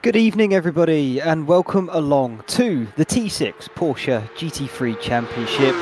Good evening, everybody, and welcome along to the T6 Porsche GT3 Championship.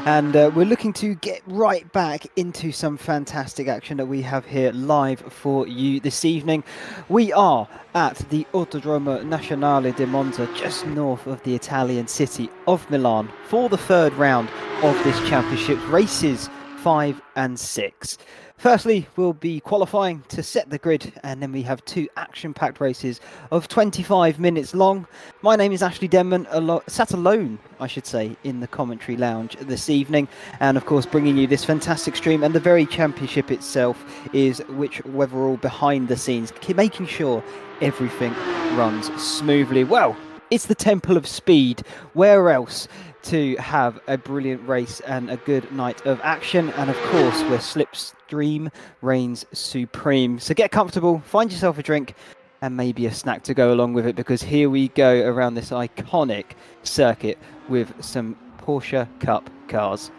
And we're looking to get right back into some fantastic action that we have here live for you this evening. We are at the Autodromo Nazionale di Monza, just north of the Italian city of Milan, for the third round of this championship, races 5 and 6. Firstly, we'll be qualifying to set the grid, and then we have two action-packed races of 25 minutes long. My name is Ashley Denman, sat alone, I should say, in the commentary lounge this evening, and of course bringing you this fantastic stream. And the very championship itself is which we're all behind the scenes, making sure everything runs smoothly. Well, it's the Temple of Speed. Where else to have a brilliant race and a good night of action? And of course, where slipstream reigns supreme. So get comfortable, find yourself a drink and maybe a snack to go along with it, because here we go around this iconic circuit with some Porsche Cup cars.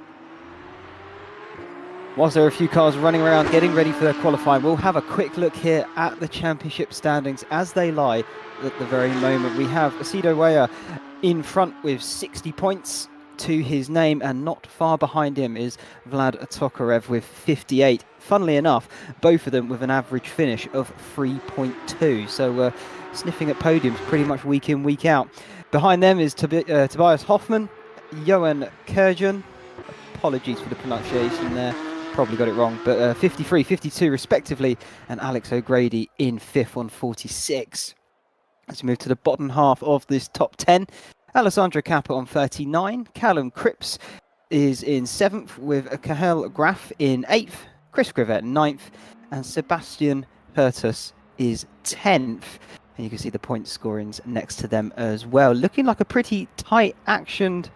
Whilst there are a few cars running around getting ready for their qualifying, we'll have a quick look here at the championship standings as they lie at the very moment. We have Acedo Weyer in front with 60 points to his name, and not far behind him is Vlad Tokarev with 58. Funnily enough, both of them with an average finish of 3.2. So sniffing at podiums pretty much week in, week out. Behind them is Tobias Hoffmann, Johan Kerjan. Apologies for the pronunciation there. Probably got it wrong, but 53, 52 respectively, and Alex O'Grady in 5th on 46. Let's move to the bottom half of this top 10. Alessandro Cappa on 39. Callum Cripps is in 7th, with Cahill Graf in 8th. Chris Grivet 9th, and Sebastian Pertus is 10th. And you can see the point scorings next to them as well. Looking like a pretty tight actioned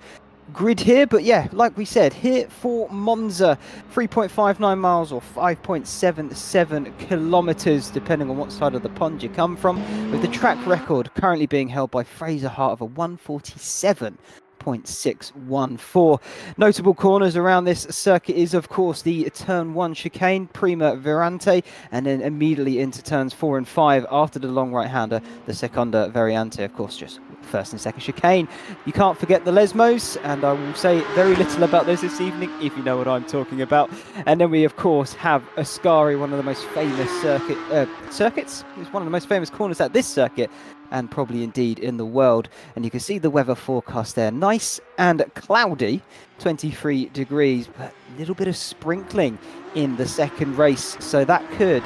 grid here, but yeah, like we said, here for Monza, 3.59 miles or 5.77 kilometers, depending on what side of the pond you come from, with the track record currently being held by Fraser Hart of a 147.614. Notable corners around this circuit is, of course, the turn 1 chicane, Prima Virante, and then immediately into turns 4 and 5 after the long right-hander, the Seconda Variante, of course, just first and second chicane. You can't forget the Lesmos, and I will say very little about those this evening, if you know what I'm talking about. And then we, of course, have Ascari, one of the most famous circuits. It's one of the most famous corners at this circuit, and probably indeed in the world. And you can see the weather forecast there. Nice and cloudy, 23 degrees, but a little bit of sprinkling in the second race. So that could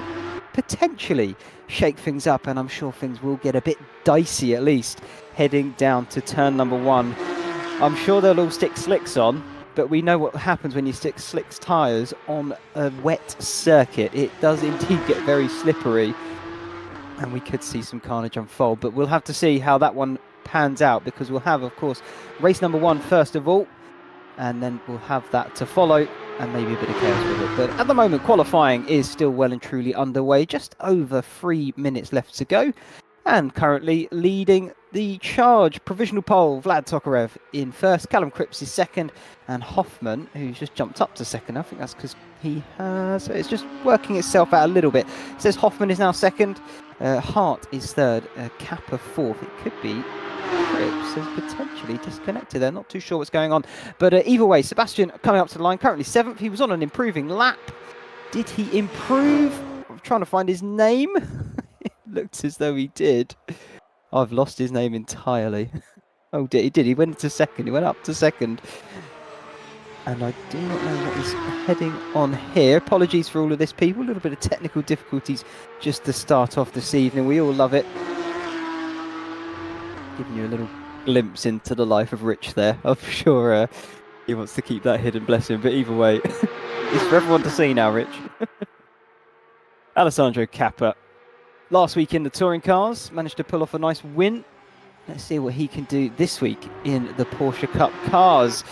potentially shake things up, and I'm sure things will get a bit dicey, at least heading down to turn number 1. I'm sure they'll all stick slicks on, but we know what happens when you stick slicks tyres on a wet circuit. It does indeed get very slippery, and we could see some carnage unfold, but we'll have to see how that one pans out, because we'll have, of course, race number 1 first of all, and then we'll have that to follow, and maybe a bit of chaos with it. But at the moment, qualifying is still well and truly underway, just over 3 minutes left to go, and currently leading the charge. Provisional pole, Vlad Tokarev in first, Callum Cripps is second, and Hoffmann, who's just jumped up to second. I think that's because he has... It's just working itself out a little bit. It says Hoffmann is now second, Hart is third, Kappa fourth. It could be Cripps is potentially disconnected there. Not too sure what's going on. But either way, Sebastian coming up to the line, currently 7th. He was on an improving lap. Did he improve? I'm trying to find his name. It looks as though he did. I've lost his name entirely. Oh, he did. He went into second. He went up to second. And I do not know what is heading on here. Apologies for all of this, people. A little bit of technical difficulties just to start off this evening. We all love it. Giving you a little glimpse into the life of Rich there. I'm sure he wants to keep that hidden, bless him. But either way, it's for everyone to see now, Rich. Alessandro Cappa, last week in the touring cars, managed to pull off a nice win. Let's see what he can do this week in the Porsche Cup cars.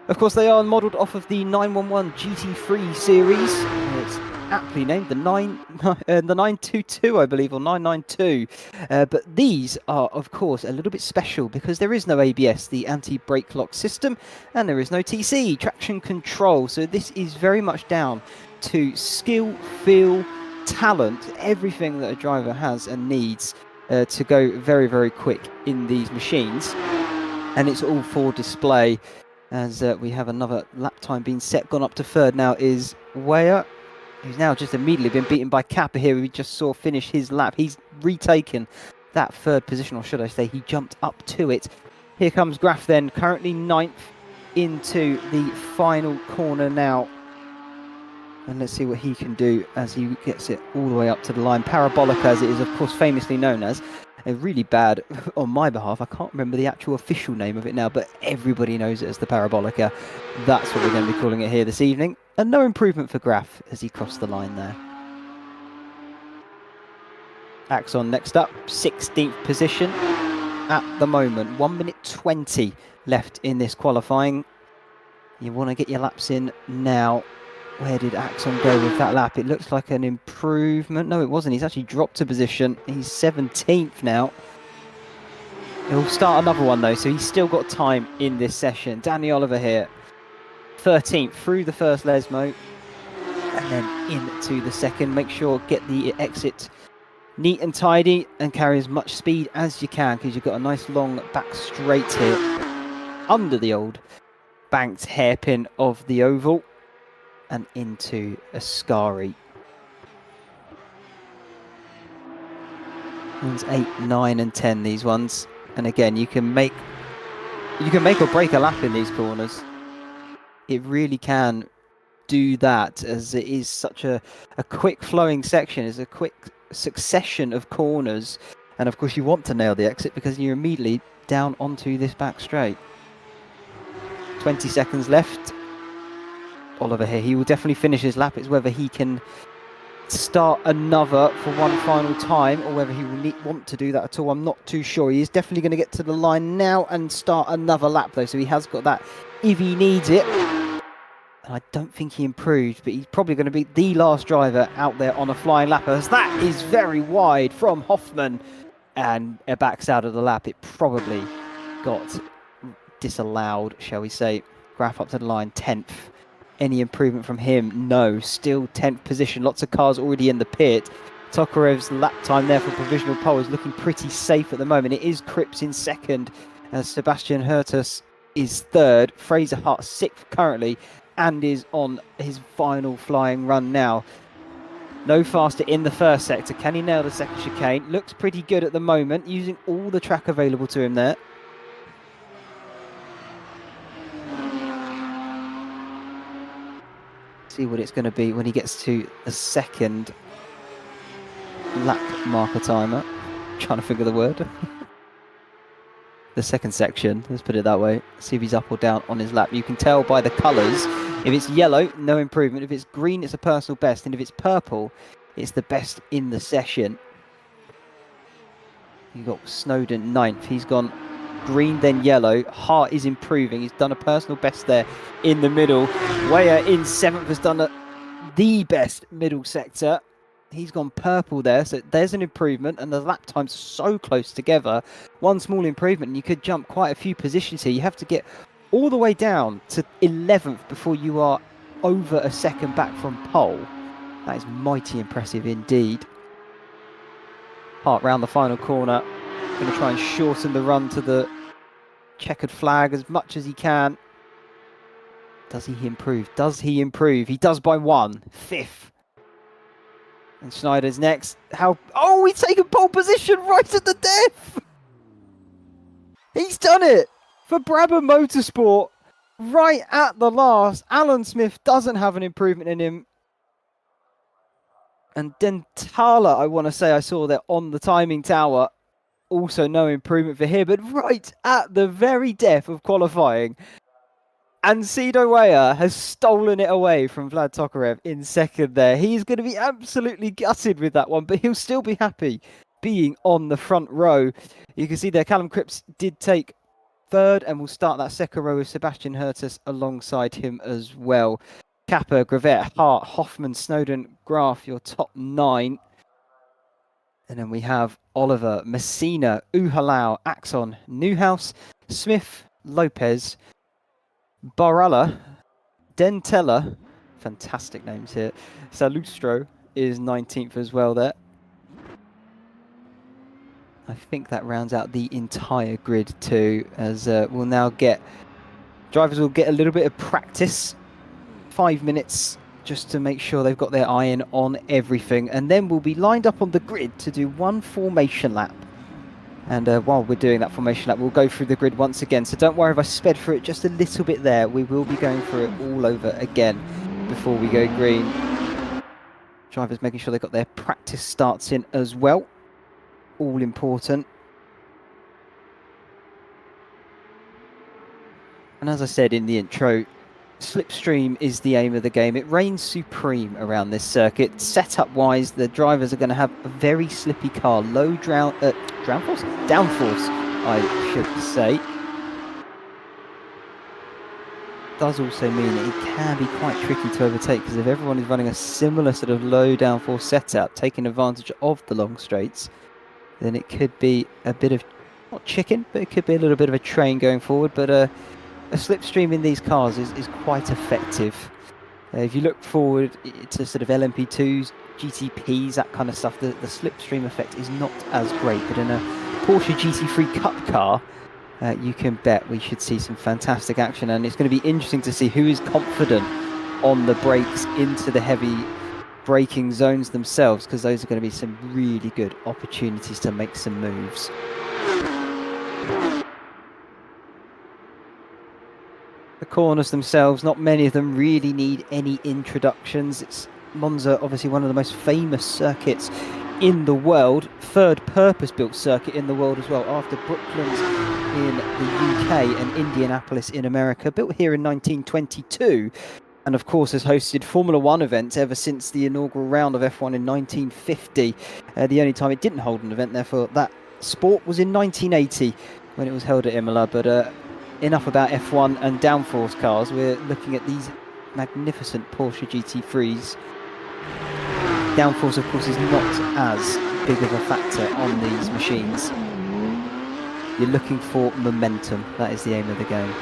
Of course, they are modelled off of the 911 GT3 series. It's aptly named the 922, I believe, or 992. But these are, of course, a little bit special because there is no ABS, the anti-brake lock system, and there is no TC, traction control. So this is very much down to skill, feel, talent, everything that a driver has and needs to go very, very quick in these machines. And it's all for display, as we have another lap time being set. Gone up to third now is Weyer, who's now just immediately been beaten by Kappa here. We just saw finish his lap. He's retaken that third position, or should I say he jumped up to it. Here comes Graf then, currently 9th into the final corner now. And let's see what he can do as he gets it all the way up to the line. Parabolica, as it is, of course, famously known as. A really bad, on my behalf, I can't remember the actual official name of it now, but everybody knows it as the Parabolica. That's what we're going to be calling it here this evening. And no improvement for Graf as he crossed the line there. Axon next up, 16th position at the moment. 1 minute 20 left in this qualifying. You want to get your laps in now. Where did Axon go with that lap? It looks like an improvement. No, it wasn't. He's actually dropped a position. He's 17th now. He'll start another one though, so he's still got time in this session. Danny Oliver here, 13th through the first Lesmo, and then into the second. Make sure get the exit neat and tidy and carry as much speed as you can, because you've got a nice long back straight here under the old banked hairpin of the oval and into Ascari. One's 8, 9 and 10, these ones. And again, you can make or break a lap in these corners. It really can do that, as it is such a quick flowing section. It's a quick succession of corners. And of course you want to nail the exit because you're immediately down onto this back straight. 20 seconds left. Oliver here, he will definitely finish his lap. It's whether he can start another for one final time or whether he will want to do that at all. I'm not too sure. He is definitely going to get to the line now and start another lap though, so he has got that if he needs it. And I don't think he improved, but he's probably going to be the last driver out there on a flying lap, as that is very wide from Hoffman and backs out of the lap. It probably got disallowed, shall we say. Graf up to the line, 10th. Any improvement from him? No, still 10th position. Lots of cars already in the pit. Tokarev's lap time there for provisional pole is looking pretty safe at the moment. It is Cripps in second, as Sebastian Hurtus is third. Fraser Hart 6th currently, and is on his final flying run now. No faster in the first sector. Can he nail the second chicane? Looks pretty good at the moment, using all the track available to him there. See what it's going to be when he gets to the second lap marker timer. Trying to figure the word. The second section, let's put it that way. See if he's up or down on his lap. You can tell by the colours. If it's yellow, no improvement. If it's green, it's a personal best. And if it's purple, it's the best in the session. You've got Snowden 9th. He's gone green, then yellow. Hart is improving. He's done a personal best there in the middle. Weyer in 7th has done the best middle sector. He's gone purple there, so there's an improvement, and the lap times are so close together. One small improvement, and you could jump quite a few positions here. You have to get all the way down to 11th before you are over a second back from pole. That is mighty impressive indeed. Hart round the final corner. Going to try and shorten the run to the checkered flag as much as he can. Does he improve? Does he improve? He does by 1. 5th. And Schneider's next. How? Oh, he's taken pole position right at the death! He's done it for Brabham Motorsport right at the last. Alan Smith doesn't have an improvement in him. And Dentala, I want to say I saw there on the timing tower. Also no improvement for him, but right at the very death of qualifying. And Sido Weyer has stolen it away from Vlad Tokarev in second there. He's going to be absolutely gutted with that one, but he'll still be happy being on the front row. You can see there Callum Cripps did take third, and we'll start that second row with Sebastian Hurtus alongside him as well. Kappa, Gravett, Hart, Hoffman, Snowden, Graf, your top 9. And then we have Oliver, Messina, Uhalau, Axon, Newhouse, Smith, Lopez, Baralla, Dentella, fantastic names here. Salustro is 19th as well there. I think that rounds out the entire grid too, as drivers will get a little bit of practice, 5 minutes, just to make sure they've got their eye in on everything, and then we'll be lined up on the grid to do one formation lap. And while we're doing that formation lap, we'll go through the grid once again, so don't worry if I sped through it just a little bit there. We will be going through it all over again before we go green. Drivers making sure they've got their practice starts in as well. All important. And as I said in the intro, slipstream is the aim of the game. It reigns supreme around this circuit. Setup wise, the drivers are going to have a very slippy car, low downforce, I should say. Does also mean that it can be quite tricky to overtake, because if everyone is running a similar sort of low downforce setup, taking advantage of the long straights, then it could be a bit of, not chicken, but it could be a little bit of a train going forward. But a slipstream in these cars is quite effective. If you look forward to sort of LMP2s, GTPs, that kind of stuff, the slipstream effect is not as great. But in a Porsche GT3 Cup car, you can bet we should see some fantastic action. And it's going to be interesting to see who is confident on the brakes into the heavy braking zones themselves, because those are going to be some really good opportunities to make some moves. The corners themselves, not many of them really need any introductions. It's Monza, obviously one of the most famous circuits in the world, third purpose-built circuit in the world as well, after Brooklands in the UK and Indianapolis in America, built here in 1922. And of course has hosted Formula One events ever since the inaugural round of F1 in 1950. The only time it didn't hold an event, therefore, that sport was in 1980 when it was held at Imola. But enough about F1 and downforce cars. We're looking at these magnificent Porsche GT3s. Downforce, of course, is not as big of a factor on these machines. You're looking for momentum. That is the aim of the game.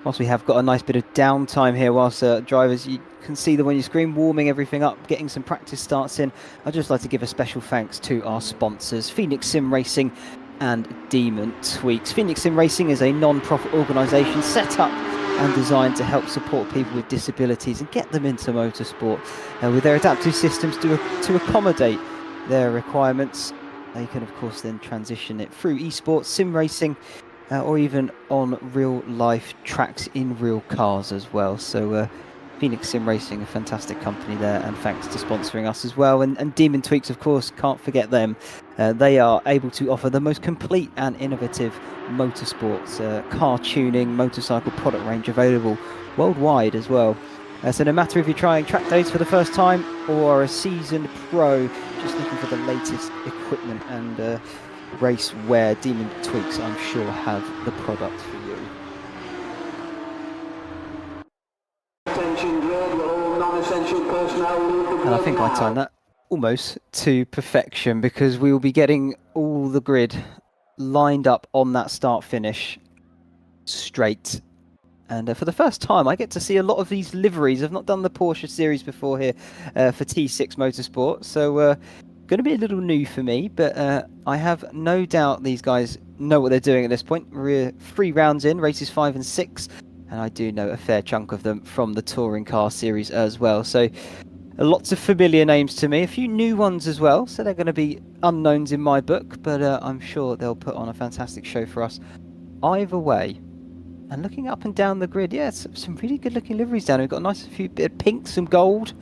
Whilst we have got a nice bit of downtime here, whilst drivers, you can see them on your screen, warming everything up, getting some practice starts in, I'd just like to give a special thanks to our sponsors, Phoenix Sim Racing and Demon Tweaks. Phoenix Sim Racing is a non-profit organisation set up and designed to help support people with disabilities and get them into motorsport. With their adaptive systems to accommodate their requirements, they can of course then transition it through esports, sim racing, or even on real life tracks in real cars as well. So Phoenix Sim Racing, a fantastic company there, and thanks to sponsoring us as well. And Demon Tweaks, of course, can't forget them. They are able to offer the most complete and innovative motorsports, car tuning, motorcycle product range available worldwide as well. So no matter if you're trying track days for the first time or a seasoned pro just looking for the latest equipment and race wear, Demon Tweaks, I'm sure, have the product for you. And I think I timed that almost to perfection, because we will be getting all the grid lined up on that start-finish straight. And for the first time, I get to see a lot of these liveries. I've not done the Porsche series before here for T6 Motorsport, so going to be a little new for me, but I have no doubt these guys know what they're doing at this point. We're 3 rounds in, races 5 and 6, and I do know a fair chunk of them from the touring car series as well. So lots of familiar names to me, a few new ones as well, so they're going to be unknowns in my book, but I'm sure they'll put on a fantastic show for us either way. And looking up and down the grid, yeah, some really good looking liveries down here. We've got a nice few bit of pink, some gold.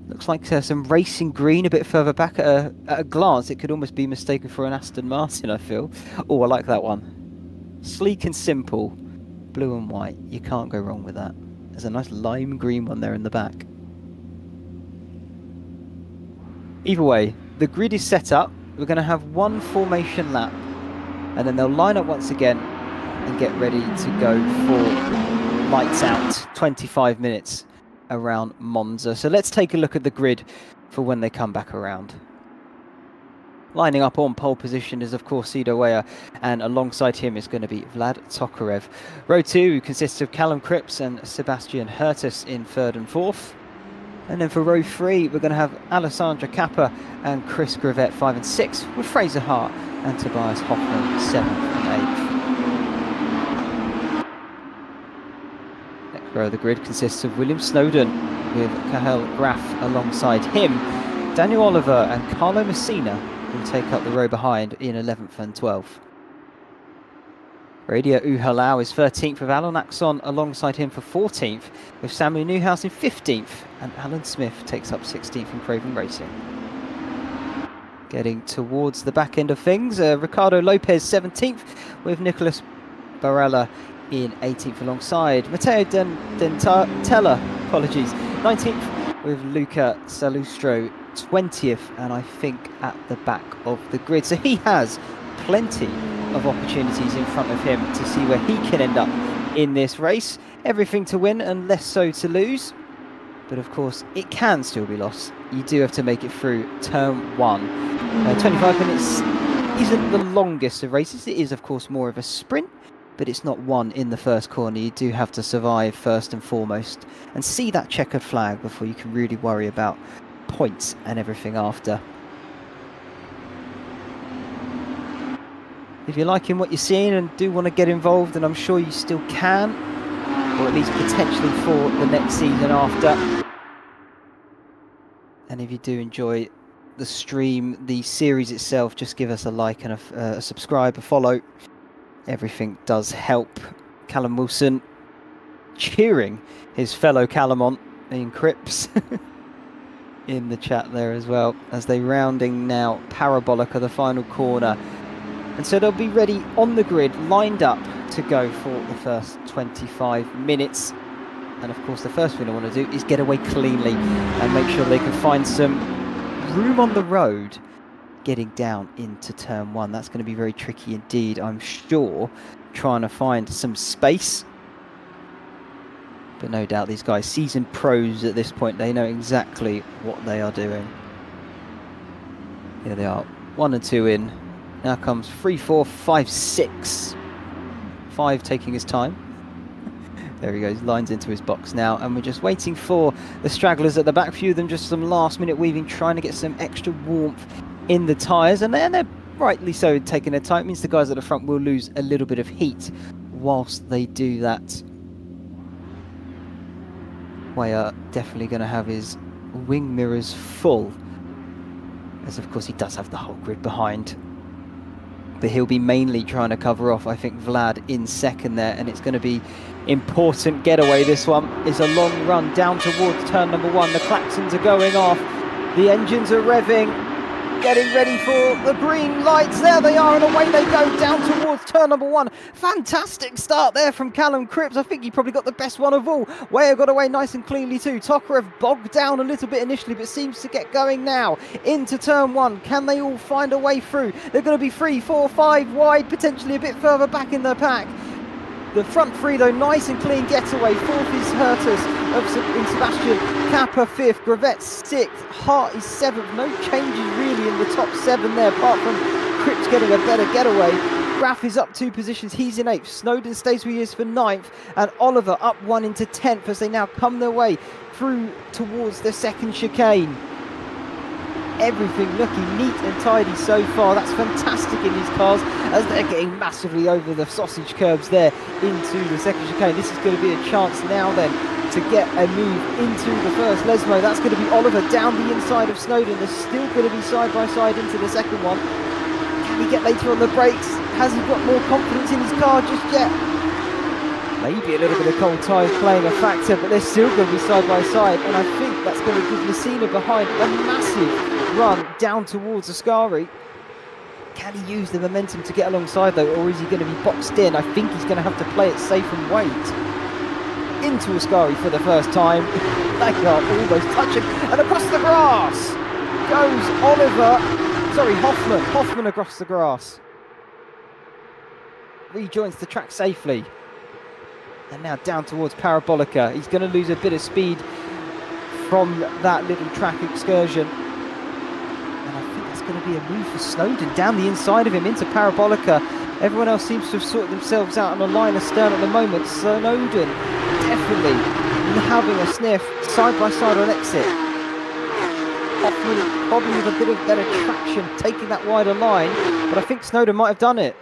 Looks like some racing green a bit further back. At a glance, it could almost be mistaken for an Aston Martin, I feel. Oh, I like that one. Sleek and simple. Blue and white. You can't go wrong with that. There's a nice lime green one there in the back. Either way, the grid is set up. We're going to have one formation lap, and then they'll line up once again and get ready to go for lights out. 25 minutes around Monza. So let's take a look at the grid for when they come back around. Lining up on pole position is of course Cedar Weyer, and alongside him is going to be Vlad Tokarev. Row 2 consists of Callum Cripps and Sebastian Hertus in 3rd and 4th. And then for row 3, we're going to have Alessandra Kappa and Chris Gravett 5 and 6, with Fraser Hart and Tobias Hoffman 7th and 8th. Next row of the grid consists of William Snowden with Cahill Graf alongside him. Daniel Oliver and Carlo Messina will take up the row behind in 11th and 12th. Radio Uhalau is 13th with Alan Axon alongside him for 14th, with Samuel Newhouse in 15th, and Alan Smith takes up 16th in Craven Racing. Getting towards the back end of things, Ricardo Lopez 17th with Nicholas Barella in 18th alongside Matteo Dentella, 19th with Luca Salustro 20th, and I think at the back of the grid. So he has plenty of opportunities in front of him to see where he can end up in this race. Everything to win and less so to lose, but of course it can still be lost. You do have to make it through turn 1. 25 minutes isn't the longest of races. It is of course more of a sprint, but it's not one in the first corner. You do have to survive first and foremost and see that checkered flag before you can really worry about points and everything after. If you're liking what you're seeing and do want to get involved, and I'm sure you still can, or at least potentially for the next season after. And if you do enjoy the stream, the series itself, just give us a like and a subscribe, a follow. Everything does help. Callum Wilson cheering his fellow Callum on in Cripps in the chat there as well, as they rounding now Parabolica, the final corner. And so they'll be ready on the grid, lined up to go for the first 25 minutes. And of course, the first thing I want to do is get away cleanly and make sure they can find some room on the road getting down into turn 1. That's going to be very tricky indeed, I'm sure, trying to find some space. But no doubt these guys, seasoned pros at this point, they know exactly what they are doing. Here they are, 1 and 2 in. Now comes 3, 4, 5, 6. 5 taking his time. There he goes, lines into his box now, and we're just waiting for the stragglers at the back. Few of them just some last minute weaving, trying to get some extra warmth in the tyres, and they're rightly so taking their time. It means the guys at the front will lose a little bit of heat whilst they do that. Weyer definitely going to have his wing mirrors full, as of course he does have the whole grid behind. But he'll be mainly trying to cover off, I think, Vlad in second there, and it's going to be important getaway. This one is a long run down towards turn number 1. The klaxons are going off, the engines are revving, getting ready for the green lights. There they are, and away they go down towards turn number 1. Fantastic start there from Callum Cripps. I think he probably got the best one of all. Weyer got away nice and cleanly too. Tokarev bogged down a little bit initially, but seems to get going now into turn 1. Can they all find a way through? They're going to be 3, 4, 5 wide, potentially a bit further back in the pack. The front 3 though, nice and clean getaway. 4th is Hertus in Sebastian Kappa 5th, Gravett 6th, Hart is 7th. No changes really in the top 7 there, apart from Cripps getting a better getaway. Graf is up 2 positions, he's in 8th. Snowden stays where he is for 9th, and Oliver up 1 into 10th as they now come their way through towards the second chicane. Everything looking neat and tidy so far. That's fantastic in these cars as they're getting massively over the sausage curbs there into the second chicane. This is going to be a chance now then to get a move into the first Lesmo. That's going to be Oliver down the inside of Snowden. They're still going to be side by side into the second one. Can he get later on the brakes? Has he got more confidence in his car just yet? Maybe a little bit of cold tyres playing a factor, but they're still going to be side by side, and I think that's going to give Messina behind a massive run down towards Ascari. Can he use the momentum to get alongside though, or is he going to be boxed in? I think he's going to have to play it safe and wait. Into Ascari for the first time. They are almost touching, and across the grass goes Hoffman across the grass. Rejoins the track safely. And now down towards Parabolica. He's going to lose a bit of speed from that little track excursion. And I think that's going to be a move for Snowden down the inside of him into Parabolica. Everyone else seems to have sorted themselves out on a line astern at the moment. Snowden definitely having a sniff side by side on exit. Hoffman probably with a bit of better traction, taking that wider line, but I think Snowden might have done it.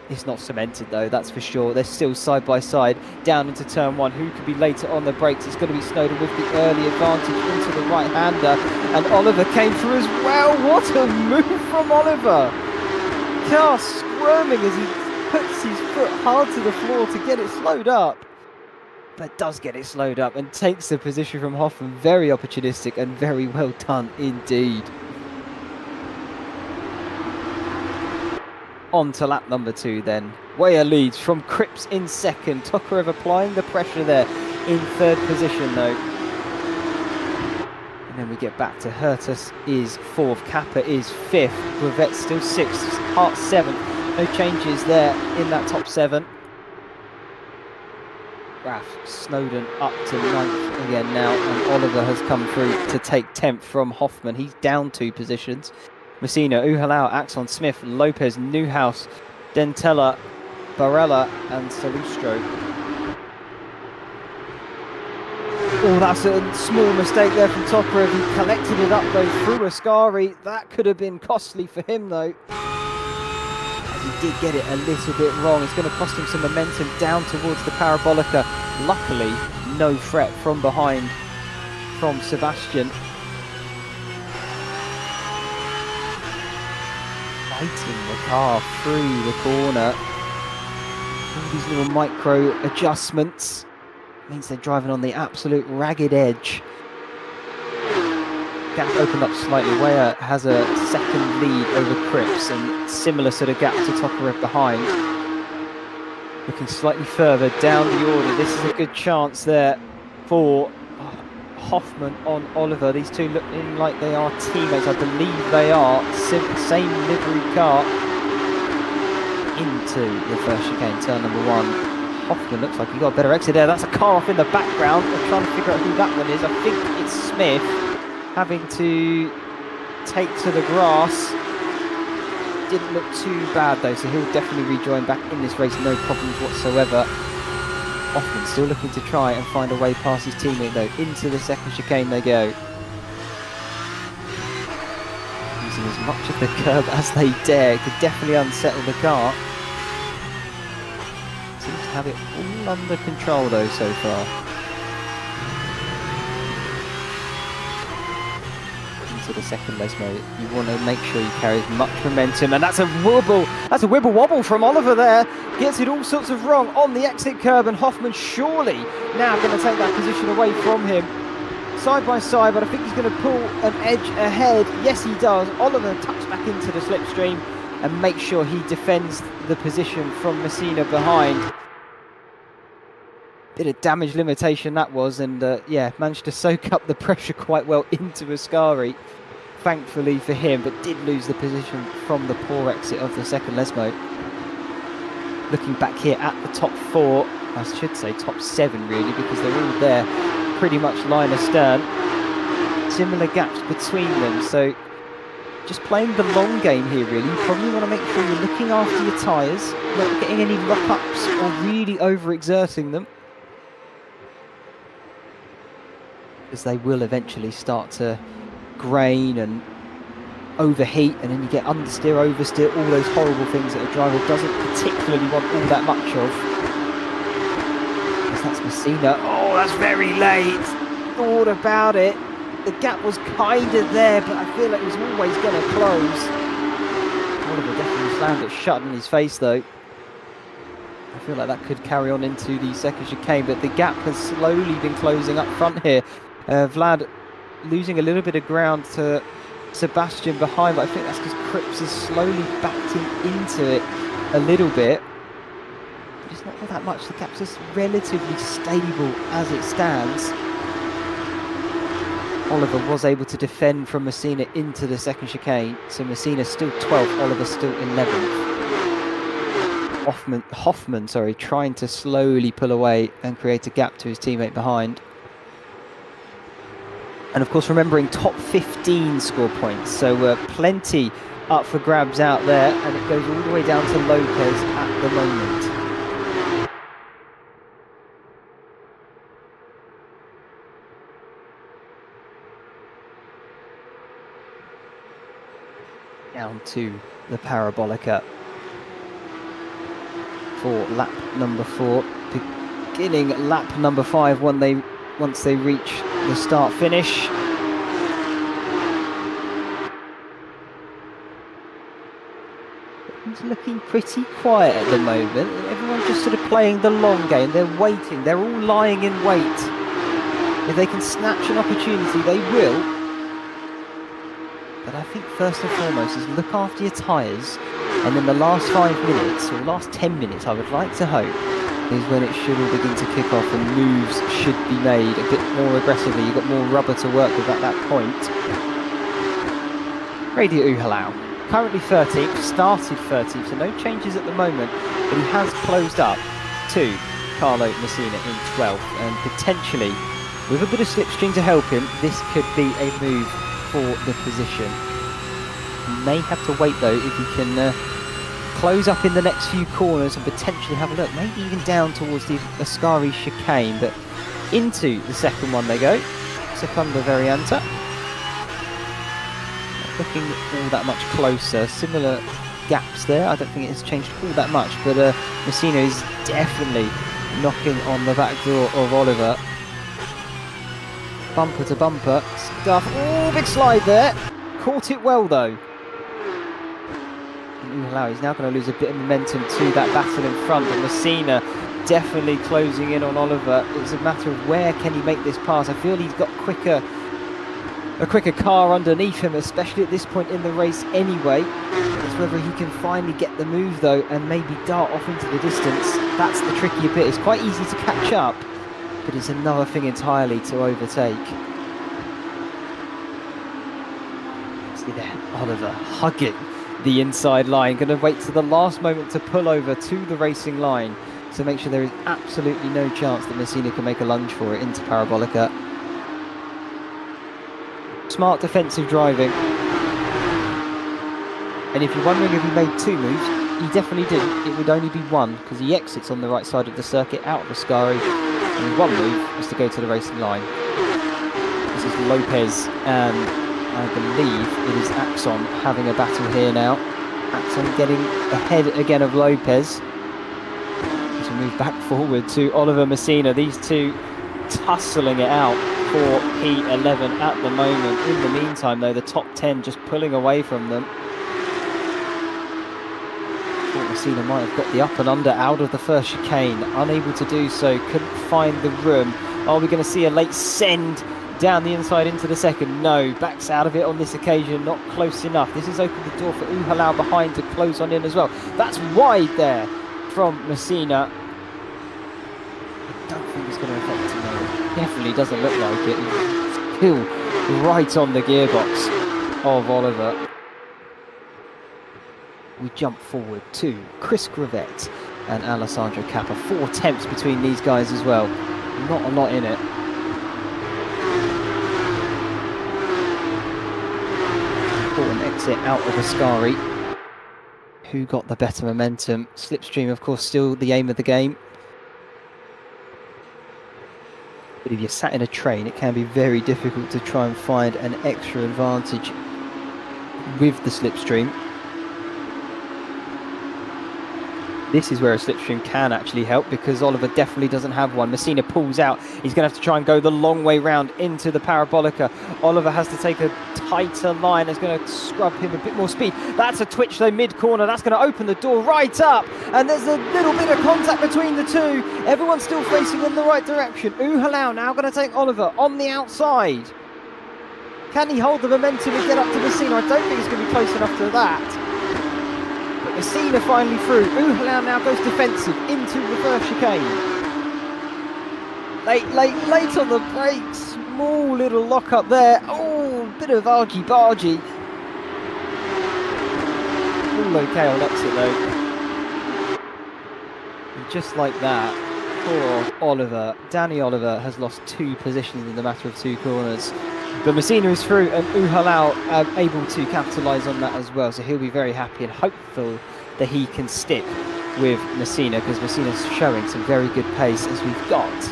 It's not cemented though, that's for sure. They're still side by side down into turn one. Who could be later on the brakes? It's going to be Snowden with the early advantage into the right-hander. And Oliver came through as well. What a move from Oliver. Car squirming as he puts his foot hard to the floor to get it slowed up. But does get it slowed up and takes the position from Hoffman. Very opportunistic and very well done indeed. On to lap number 2 then. Weyer leads from Cripps in second. Tokarev applying the pressure there in third position though. And then we get back to Hertus is fourth, Kappa is fifth, Brevet still sixth, Hart seventh. No changes there in that top 7. Raf Snowden up to 9th again now, and Oliver has come through to take 10th from Hoffman. He's down 2 positions. Messina, Uhalau, Axon, Smith, Lopez, Newhouse, Dentella, Barella and Salustro. Oh, that's a small mistake there from Tokarev. He collected it up though through Ascari. That could have been costly for him though. As he did get it a little bit wrong. It's going to cost him some momentum down towards the Parabolica. Luckily, no threat from behind from Sebastian. Fighting the car through the corner. All these little micro adjustments means they're driving on the absolute ragged edge. Gap opened up slightly. Weyer has a second lead over Cripps and similar sort of gap to Tokarev behind. Looking slightly further down the order. This is a good chance there for Hoffman on Oliver. These two looking like they are teammates. I believe they are. Same livery car into the first chicane, turn number 1. Hoffman looks like he got a better exit there. That's a car off in the background. I'm trying to figure out who that one is. I think it's Smith having to take to the grass. Didn't look too bad though, so he'll definitely rejoin back in this race, no problems whatsoever. Hoffman still looking to try and find a way past his teammate though. Into the second chicane they go. Using as much of the curb as they dare. Could definitely unsettle the car. Seems to have it all under control though so far. Into the second Lesmo. You want to make sure you carry as much momentum, and that's a wobble. That's a wibble wobble from Oliver there. Gets it all sorts of wrong on the exit curb, and Hoffman surely now going to take that position away from him. Side by side, but I think he's going to pull an edge ahead. Yes, he does. Oliver tucks back into the slipstream and makes sure he defends the position from Messina behind. Bit of damage limitation that was, and yeah, managed to soak up the pressure quite well into Ascari, thankfully for him, but did lose the position from the poor exit of the second Lesmo. Looking back here at the top 4, I should say top 7 really, because they're all there pretty much line astern. Similar gaps between them, so just playing the long game here really. You probably want to make sure you're looking after your tyres, not getting any lock-ups or really overexerting them, because they will eventually start to grain and overheat, and then you get understeer, oversteer, all those horrible things that a driver doesn't particularly want all that much of. Because that's Messina. Oh, that's very late. Thought about it. The gap was kind of there, but I feel like it was always going to close. Oliver definitely slammed it shut in his face though. I feel like that could carry on into the second chicane, but the gap has slowly been closing up front here. Vlad losing a little bit of ground to Sebastian behind, but I think that's because Cripps has slowly backed him into it a little bit. But it's not all that much. The gap's just relatively stable as it stands. Oliver was able to defend from Messina into the second chicane, so Messina still 12th, Oliver still 11th. Hoffman, trying to slowly pull away and create a gap to his teammate behind. And of course, remembering top 15 score points, so plenty up for grabs out there, and it goes all the way down to Lopez at the moment. down to the Parabolica for lap number 4, beginning lap number 5 once they reach the start finish. It's looking pretty quiet at the moment. Everyone's just sort of playing the long game. They're waiting. They're all lying in wait. If they can snatch an opportunity, they will. But I think first and foremost is look after your tyres, and in the last 5 minutes, or last 10 minutes, I would like to hope, is when it should all begin to kick off and moves should be made a bit more aggressively. You've got more rubber to work with at that point. Radio Uhalau, currently 13th, started 13th, so no changes at the moment, but he has closed up to Carlo Messina in 12th, and potentially, with a bit of slipstream to help him, this could be a move for the position. He may have to wait though if he can close up in the next few corners and potentially have a look, maybe even down towards the Ascari chicane, but into the second one they go. Seconda Varianta. Not looking all that much closer, similar gaps there. I don't think it has changed all that much, but Messina is definitely knocking on the back door of Oliver. Bumper to bumper stuff. Oh, big slide there. Caught it well though. He's now going to lose a bit of momentum to that battle in front, but Messina definitely closing in on Oliver. It's a matter of where can he make this pass. I feel he's got a quicker car underneath him, especially at this point in the race anyway. It's whether he can finally get the move though and maybe dart off into the distance. That's the trickier bit. It's quite easy to catch up, but it's another thing entirely to overtake. See there, Oliver hugging the inside line, going to wait to the last moment to pull over to the racing line to make sure there is absolutely no chance that Messina can make a lunge for it into Parabolica. Smart defensive driving. And if you're wondering if he made 2 moves, he definitely didn't. It would only be 1 because he exits on the right side of the circuit out of Ascari. And 1 move was to go to the racing line. This is Lopez and I believe it is Axon having a battle here now. Axon getting ahead again of Lopez. To move back forward to Oliver Messina. These two tussling it out for P11 at the moment. In the meantime though, the top 10 just pulling away from them. Thought Messina might have got the up and under out of the first chicane. Unable to do so, couldn't find the room. Are we going to see a late send down the inside into the second? No, backs out of it on this occasion, not close enough. This has opened the door for Uhalau behind to close on in as well. That's wide there from Messina. I don't think it's going to affect him though. Definitely doesn't look like it. He's still right on the gearbox of Oliver. We jump forward to Chris Gravett and Alessandro Cappa. 4 attempts between these guys as well. Not a lot in it. Important exit out of Ascari. Who got the better momentum? Slipstream, of course, still the aim of the game. But if you're sat in a train, it can be very difficult to try and find an extra advantage with the slipstream. This is where a slipstream can actually help because Oliver definitely doesn't have one. Messina pulls out. He's going to have to try and go the long way round into the Parabolica. Oliver has to take a tighter line. It's going to scrub him a bit more speed. That's a twitch though mid-corner. That's going to open the door right up. And there's a little bit of contact between the two. Everyone's still facing in the right direction. Uhalau now going to take Oliver on the outside. Can he hold the momentum and get up to Messina? I don't think he's going to be close enough to that. Messina finally through. Uhalau now goes defensive into the first chicane. Late on the brakes. Small little lock up there. Oh, bit of argy-bargy. All okay on exit though. And just like that, poor Oliver, Danny Oliver has lost 2 positions in the matter of 2 corners. But Messina is through and Uhalau able to capitalise on that as well. So he'll be very happy and hopeful that he can stick with Messina because Messina's showing some very good pace as we've got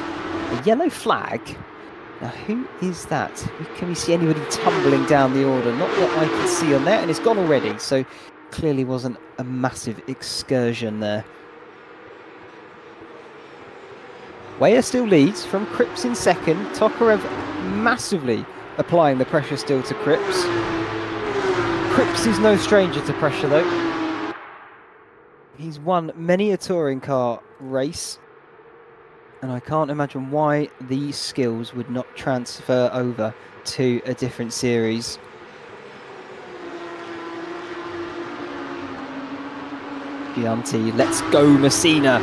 a yellow flag Now, who is that? Can we see anybody tumbling down the order? Not that I can see on there, and it's gone already, so clearly wasn't a massive excursion there. Weyer still leads from Cripps in second. Tokarev massively applying the pressure still to Cripps. Cripps is no stranger to pressure though. He's won many a touring car race, and I can't imagine why these skills would not transfer over to a different series. Gianti, let's go Messina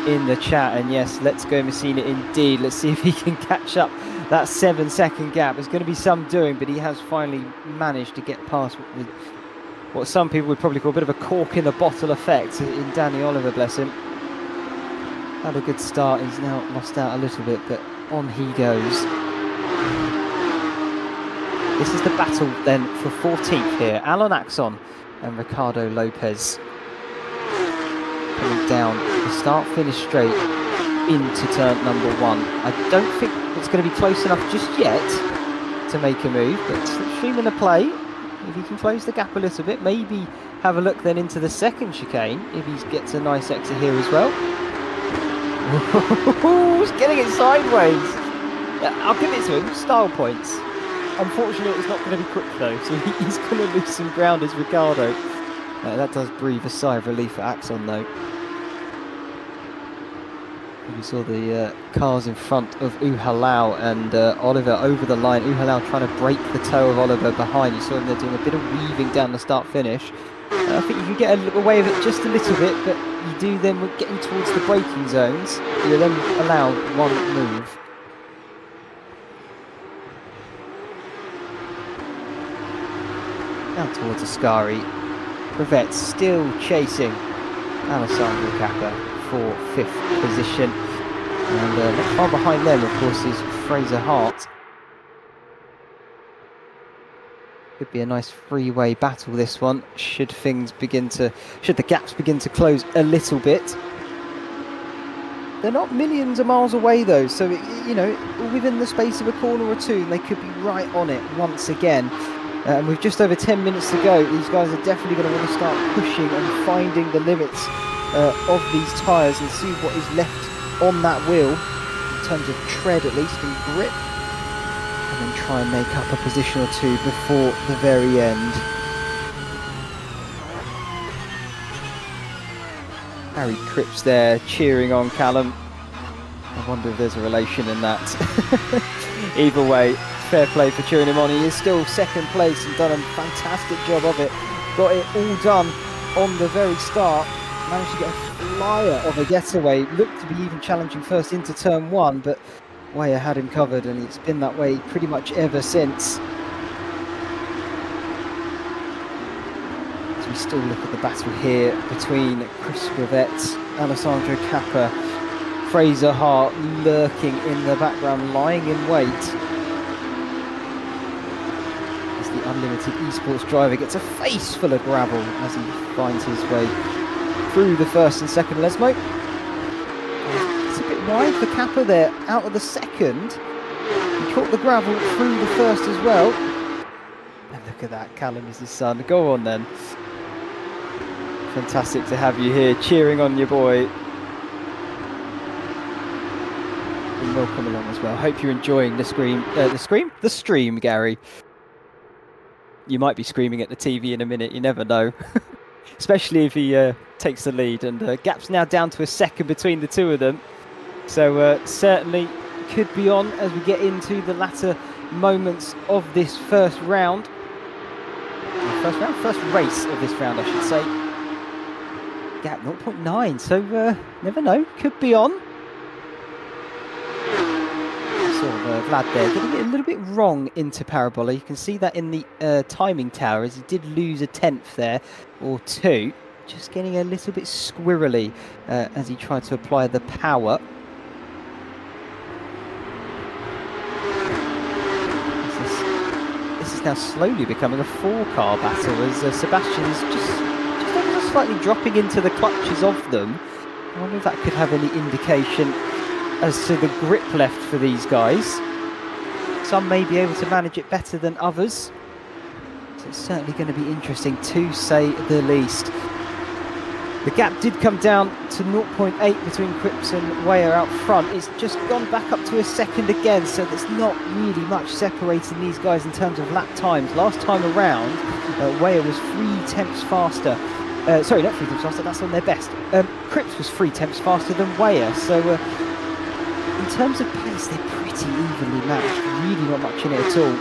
in the chat, and yes, let's go Messina indeed. Let's see if he can catch up that 7-second gap. There's going to be some doing, but he has finally managed to get past what some people would probably call a bit of a cork in the bottle effect in Danny Oliver, bless him. Had a good start, he's now lost out a little bit, but on he goes. This is the battle then for 14th here. Alan Axon and Ricardo Lopez coming down the start-finish straight into turn number 1. I don't think it's going to be close enough just yet to make a move, but Slipstream in the play. If he can close the gap a little bit, maybe have a look then into the second chicane if he gets a nice exit here as well. He's getting it sideways. I'll give it to him, style points. Unfortunately, it's not going to be quick though, so he's going to lose some ground as Ricardo. That does breathe a sigh of relief for Axon though. We saw the cars in front of Uhalau and Oliver over the line. Uhalau trying to break the toe of Oliver behind. You saw him there doing a bit of weaving down the start-finish. I think you can get away with it just a little bit, but you do then getting towards the braking zones. You're then allowed one move. Down towards Ascari. Brevet still chasing Alessandro Cappa for 5th position, and not far behind them of course is Fraser Hart. Could be a nice freeway battle this one, should the gaps begin to close a little bit. They're not millions of miles away though, so you know, within the space of a corner or two they could be right on it once again. And with just over 10 minutes to go, these guys are definitely going to want to start pushing and finding the limits of these tyres and see what is left on that wheel in terms of tread at least and grip, and then try and make up a position or two before the very end. Harry Cripps there cheering on Callum. I wonder if there's a relation in that. Either way, fair play for cheering him on. He is still second place and done a fantastic job of it. Got it all done on the very start. Managed to get a flyer of a getaway. Looked to be even challenging first into turn 1, but Weyer had him covered, and it's been that way pretty much ever since. As we still look at the battle here between Chris Brevet, Alessandro Cappa, Fraser Hart lurking in the background, lying in wait. As the Unlimited Esports driver gets a face full of gravel as he finds his way through the first and second Lesmo. It's a bit wide for Cappa there, out of the second. He caught the gravel through the first as well. And look at that, Callum is his son. Go on then. Fantastic to have you here, cheering on your boy. And welcome along as well. Hope you're enjoying the stream, Gary. You might be screaming at the TV in a minute, you never know. Especially if he takes the lead, and gap's now down to a second between the two of them, so certainly could be on as we get into the latter moments of this first round. First race of this round, I should say. Gap 0.9, so never know, could be on. Sort of Vlad there getting it a little bit wrong into Parabola. You can see that in the timing tower, as he did lose a 10th there or 2. Just getting a little bit squirrely as he tried to apply the power. This is now slowly becoming a 4-car battle, as Sebastian is just ever so slightly dropping into the clutches of them. I wonder if that could have any indication as to the grip left for these guys. Some may be able to manage it better than others. So it's certainly going to be interesting, to say the least. The gap did come down to 0.8 between Cripps and Weyer out front. It's just gone back up to a second again, so there's not really much separating these guys in terms of lap times. Last time around, Weyer was 3/10 faster. Sorry, not 3/10 faster, that's on their best. Cripps was 3/10 faster than Weyer, so in terms of pace, they're pretty evenly matched. Really not much in it at all.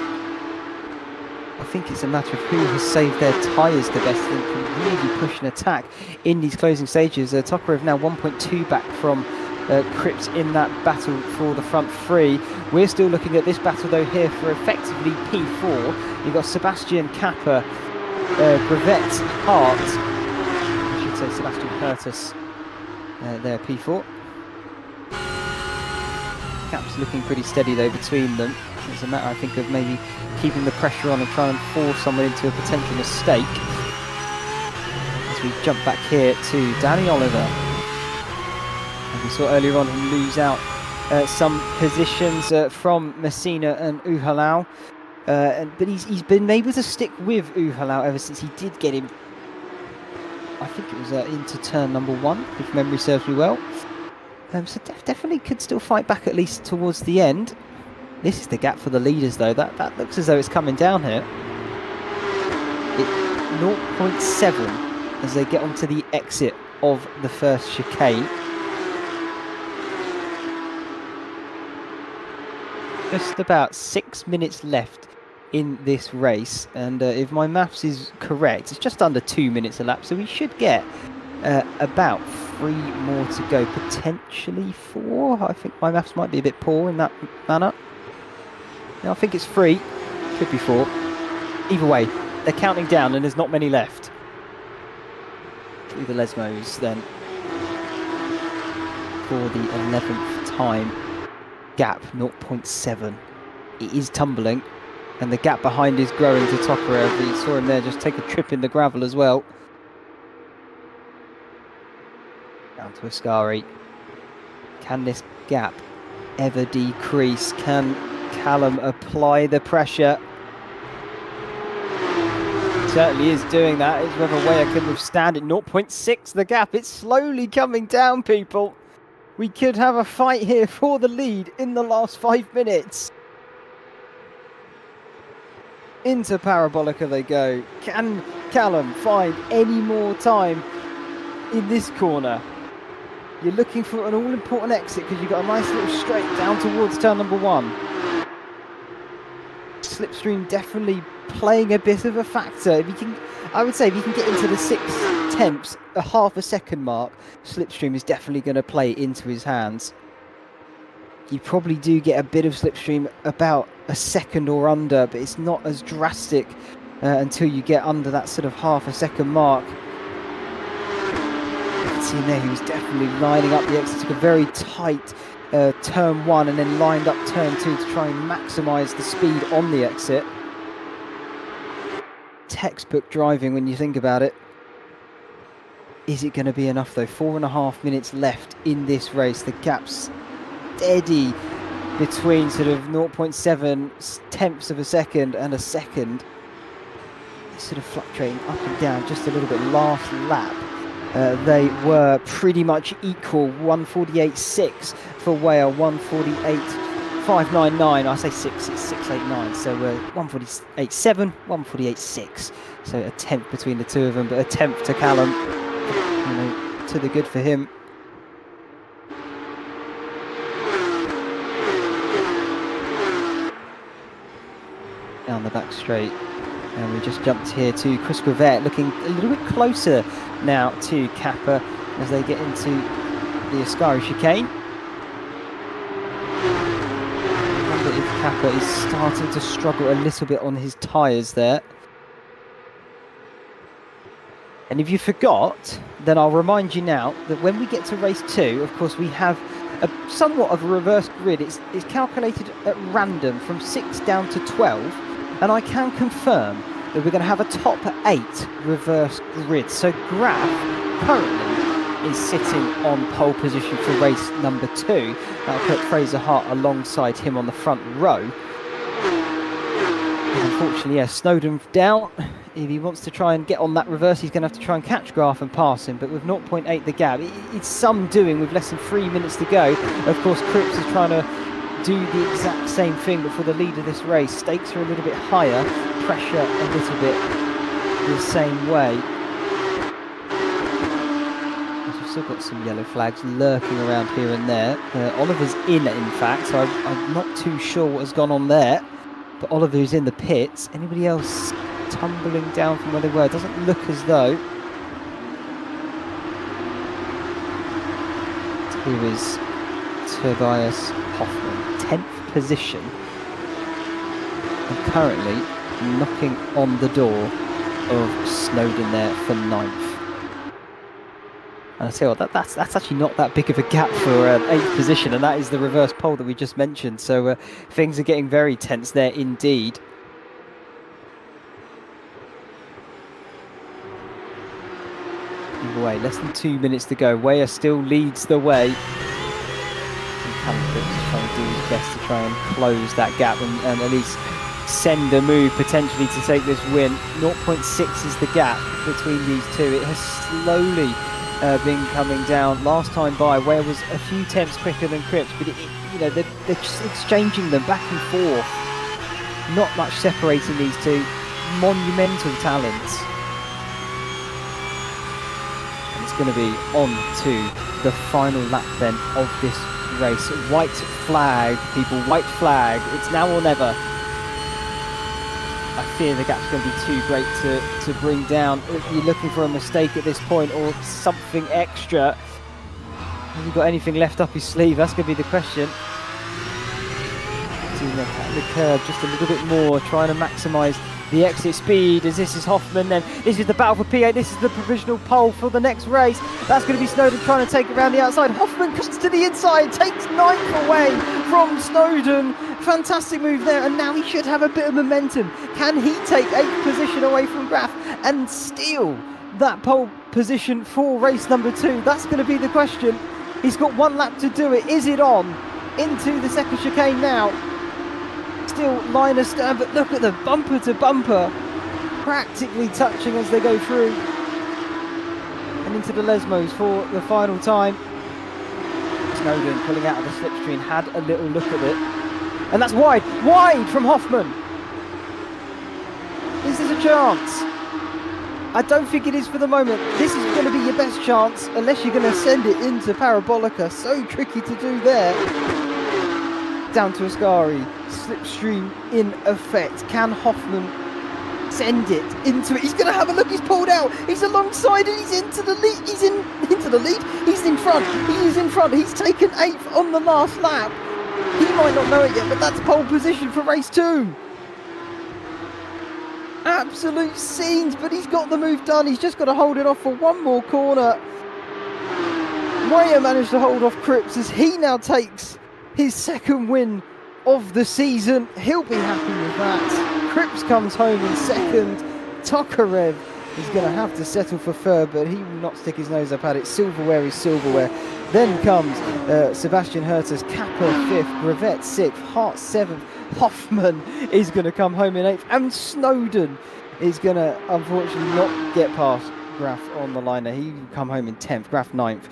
I think it's a matter of who has saved their tyres the best and can really push an attack in these closing stages. Thacker have now 1.2 back from Cripps in that battle for the front three. We're still looking at this battle though here for effectively P4. You've got Sebastian Kappa, Brevet Hart, I should say Sebastian Hurtus, there P4. Cap's looking pretty steady though between them. It's a matter, I think, of maybe keeping the pressure on and trying to force someone into a potential mistake. As we jump back here to Danny Oliver. And we saw earlier on him lose out some positions from Messina and Uhalau. But he's been able to stick with Uhalau ever since he did get him. I think it was into turn number 1, if memory serves me well. So definitely could still fight back at least towards the end. This is the gap for the leaders though. That looks as though it's coming down here. 0.7 as they get onto the exit of the first chicane. Just about 6 minutes left in this race, and if my maths is correct, it's just under 2 minutes a lap, so we should get about 3 more to go, potentially 4. I think my maths might be a bit poor in that manner. No, I think it's 3, could be 4. Either way, they're counting down and there's not many left. Through the Lesmos then for the 11th time. Gap 0.7. It is tumbling and the gap behind is growing to Thacker. We saw him there just take a trip in the gravel as well. Down to Ascari. Can this gap ever decrease? Can Callum apply the pressure? Certainly is doing that. It's whether Weyer can withstand it. 0.6 the gap. It's slowly coming down, people. We could have a fight here for the lead in the last 5 minutes. Into Parabolica they go. Can Callum find any more time in this corner? You're looking for an all-important exit because you've got a nice little straight down towards turn number 1. Slipstream definitely playing a bit of a factor. If you can, I would say if you can get into the 6/10, a half a second mark, Slipstream is definitely going to play into his hands. You probably do get a bit of Slipstream about a second or under, but it's not as drastic until you get under that sort of half a second mark. You can see there he was definitely lining up the exit, took a very tight turn 1 and then lined up turn 2 to try and maximise the speed on the exit. Textbook driving when you think about it. Is it going to be enough though? 4.5 minutes left in this race. The gap's steady between sort of 0.7 tenths of a second and a second. It's sort of fluctuating up and down just a little bit. Last lap they were pretty much equal. 1:48.6 for Weyer, 1:48.599. I say 6, it's 6:89. So 1:48.7, 1:48.6. So a tenth between the two of them, but a tenth to Callum. You know, to the good for him. Down the back straight. And we just jumped here to Chris Brevet, looking a little bit closer now to Kappa as they get into the Ascari chicane. I wonder if Kappa is starting to struggle a little bit on his tyres there. And if you forgot, then I'll remind you now that when we get to race 2, of course, we have a somewhat of a reverse grid. It's calculated at random from 6 down to 12. And I can confirm that we're going to have a top 8 reverse grid. So Graf currently is sitting on pole position for race number 2. That'll put Fraser Hart alongside him on the front row. Unfortunately, yeah, Snowden down. If he wants to try and get on that reverse, he's going to have to try and catch Graf and pass him. But with 0.8 the gap, it's some doing with less than 3 minutes to go. Of course, Cripps is trying to do the exact same thing, but for the lead of this race, stakes are a little bit higher, pressure a little bit the same way. We've still got some yellow flags lurking around here and there. Oliver's in fact, so I'm not too sure what has gone on there. But Oliver is in the pits. Anybody else tumbling down from where they were? Doesn't look as though. Here is Tobias Hoffmann, 10th position, and currently knocking on the door of Snowden there for 9th. And I say, well, that's actually not that big of a gap for 8th position, and that is the reverse pole that we just mentioned. So things are getting very tense there indeed. Either way, less than 2 minutes to go. Weyer still leads the way. And Callum Cripps is trying to do his best to try and close that gap and at least send a move potentially to take this win. 0.6 is the gap between these two. It has slowly been coming down. Last time by, Weyer was a few tenths quicker than Cripps, but you know, they're just exchanging them back and forth. Not much separating these two. Monumental talents. And it's going to be on to the final lap then of this race. White flag, people, white flag. It's now or never. I fear the gap's going to be too great to bring down. If you're looking for a mistake at this point or something extra, has he got anything left up his sleeve? That's going to be the question. The curb just a little bit more, trying to maximise the exit speed as this is Hoffmann. Then this is the battle for P8. This is the provisional pole for the next race. That's going to be Snowden trying to take it around the outside. Hoffmann comes to the inside, takes 9th away from Snowden. Fantastic move there, and now he should have a bit of momentum. Can he take 8th position away from Graf and steal that pole position for race number 2? That's going to be the question. He's got 1 lap to do it. Is it on into the second chicane now? Still line astern, but look at the bumper to bumper, practically touching as they go through and into the Lesmos for the final time. Snowden pulling out of the slipstream, had a little look at it, and that's wide from Hoffmann. Is this a chance? I don't think it is for the moment. This is going to be your best chance unless you're going to send it into Parabolica. So tricky to do there. Down to Ascari, slipstream in effect. Can Hoffmann send it into it? He's going to have a look. He's pulled out. He's alongside and he's into the lead. He's into the lead. He's in front. He is in front. He's taken 8th on the last lap. He might not know it yet, but that's pole position for race 2. Absolute scenes, but he's got the move done. He's just got to hold it off for one more corner. Weyer managed to hold off Cripps as he now takes his 2nd win of the season. He'll be happy with that. Cripps comes home in 2nd. Tokarev is going to have to settle for 3rd, but he will not stick his nose up at it. Silverware is silverware. Then comes Sebastian Hertas, Kappa 5th, Gravett 6th, Hart 7th. Hoffmann is going to come home in 8th, and Snowden is going to unfortunately not get past Graf on the liner. He will come home in 10th, Graf 9th.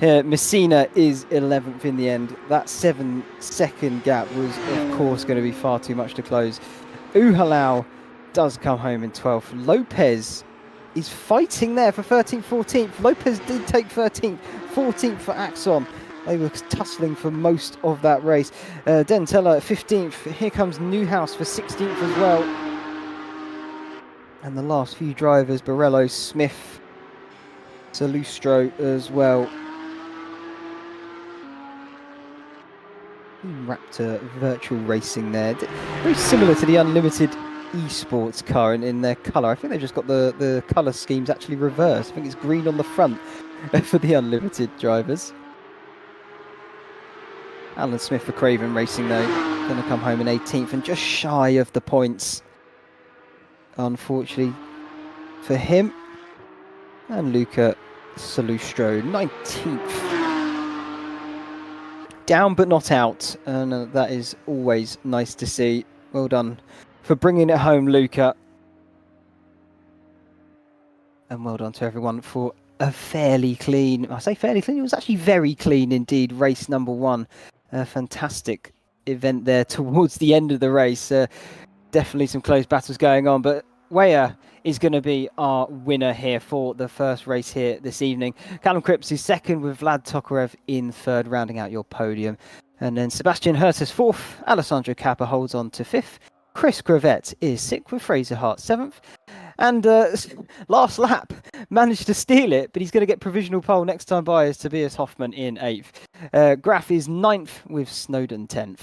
Messina is 11th in the end. That 7-second gap was, of course, going to be far too much to close. Uhalau does come home in 12th. Lopez is fighting there for 13th, 14th. Lopez did take 13th, 14th for Axon. They were tussling for most of that race. Dentella 15th. Here comes Newhouse for 16th as well. And the last few drivers, Borello, Smith, Salustro as well. Raptor virtual racing there. Very similar to the Unlimited Esports car in their colour. I think they've just got the colour schemes actually reversed. I think it's green on the front for the Unlimited drivers. Alan Smith for Craven Racing though, going to come home in 18th and just shy of the points, unfortunately for him. And Luca Salustro, 19th. Down but not out, and that is always nice to see. Well done for bringing it home, Luca. And well done to everyone for a fairly clean, I say fairly clean, it was actually very clean indeed, race number 1. A fantastic event there towards the end of the race. Definitely some close battles going on, but Weyer is going to be our winner here for the first race here this evening. Callum Cripps is second, with Vlad Tokarev in third, rounding out your podium. And then Sebastian Hertas fourth, Alessandro Cappa holds on to fifth, Chris Gravett is sixth with Fraser Hart seventh, and last lap managed to steal it, but he's going to get provisional pole next time by as Tobias Hoffman in eighth. Graf is ninth with Snowden 10th.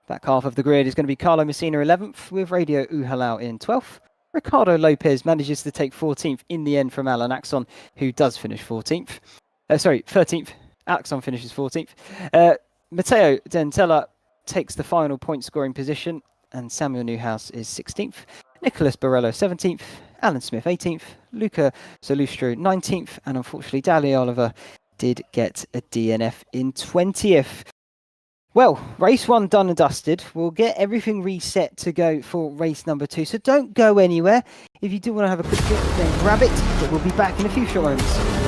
Back half of the grid is going to be Carlo Messina 11th with Radio Uhalau in 12th. Ricardo Lopez manages to take 14th in the end from Alan Axon, who does finish 14th. 13th. Axon finishes 14th. Matteo Dentella takes the final point scoring position, and Samuel Newhouse is 16th. Nicholas Borello 17th. Alan Smith 18th. Luca Salustro 19th. And unfortunately, Dali Oliver did get a DNF in 20th. Well, race 1 done and dusted. We'll get everything reset to go for race number 2. So don't go anywhere. If you do want to have a quick look, then grab it. But we'll be back in a few short moments.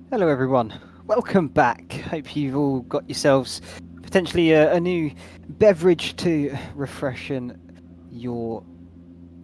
Hello everyone, welcome back. Hope you've all got yourselves potentially a new beverage to refreshen your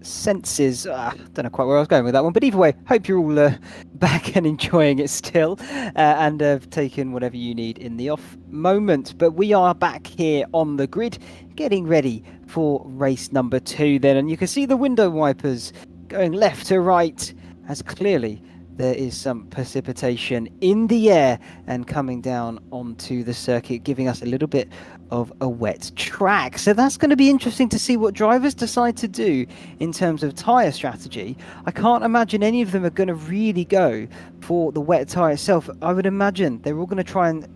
senses. Don't know quite where I was going with that one, but either way, hope you're all back and enjoying it still, and have taken whatever you need in the off moment. But we are back here on the grid, getting ready for race number 2 then, and you can see the window wipers going left to right as clearly there is some precipitation in the air and coming down onto the circuit, giving us a little bit of a wet track. So that's going to be interesting to see what drivers decide to do in terms of tyre strategy. I can't imagine any of them are going to really go for the wet tyre itself. I would imagine they're all going to try and,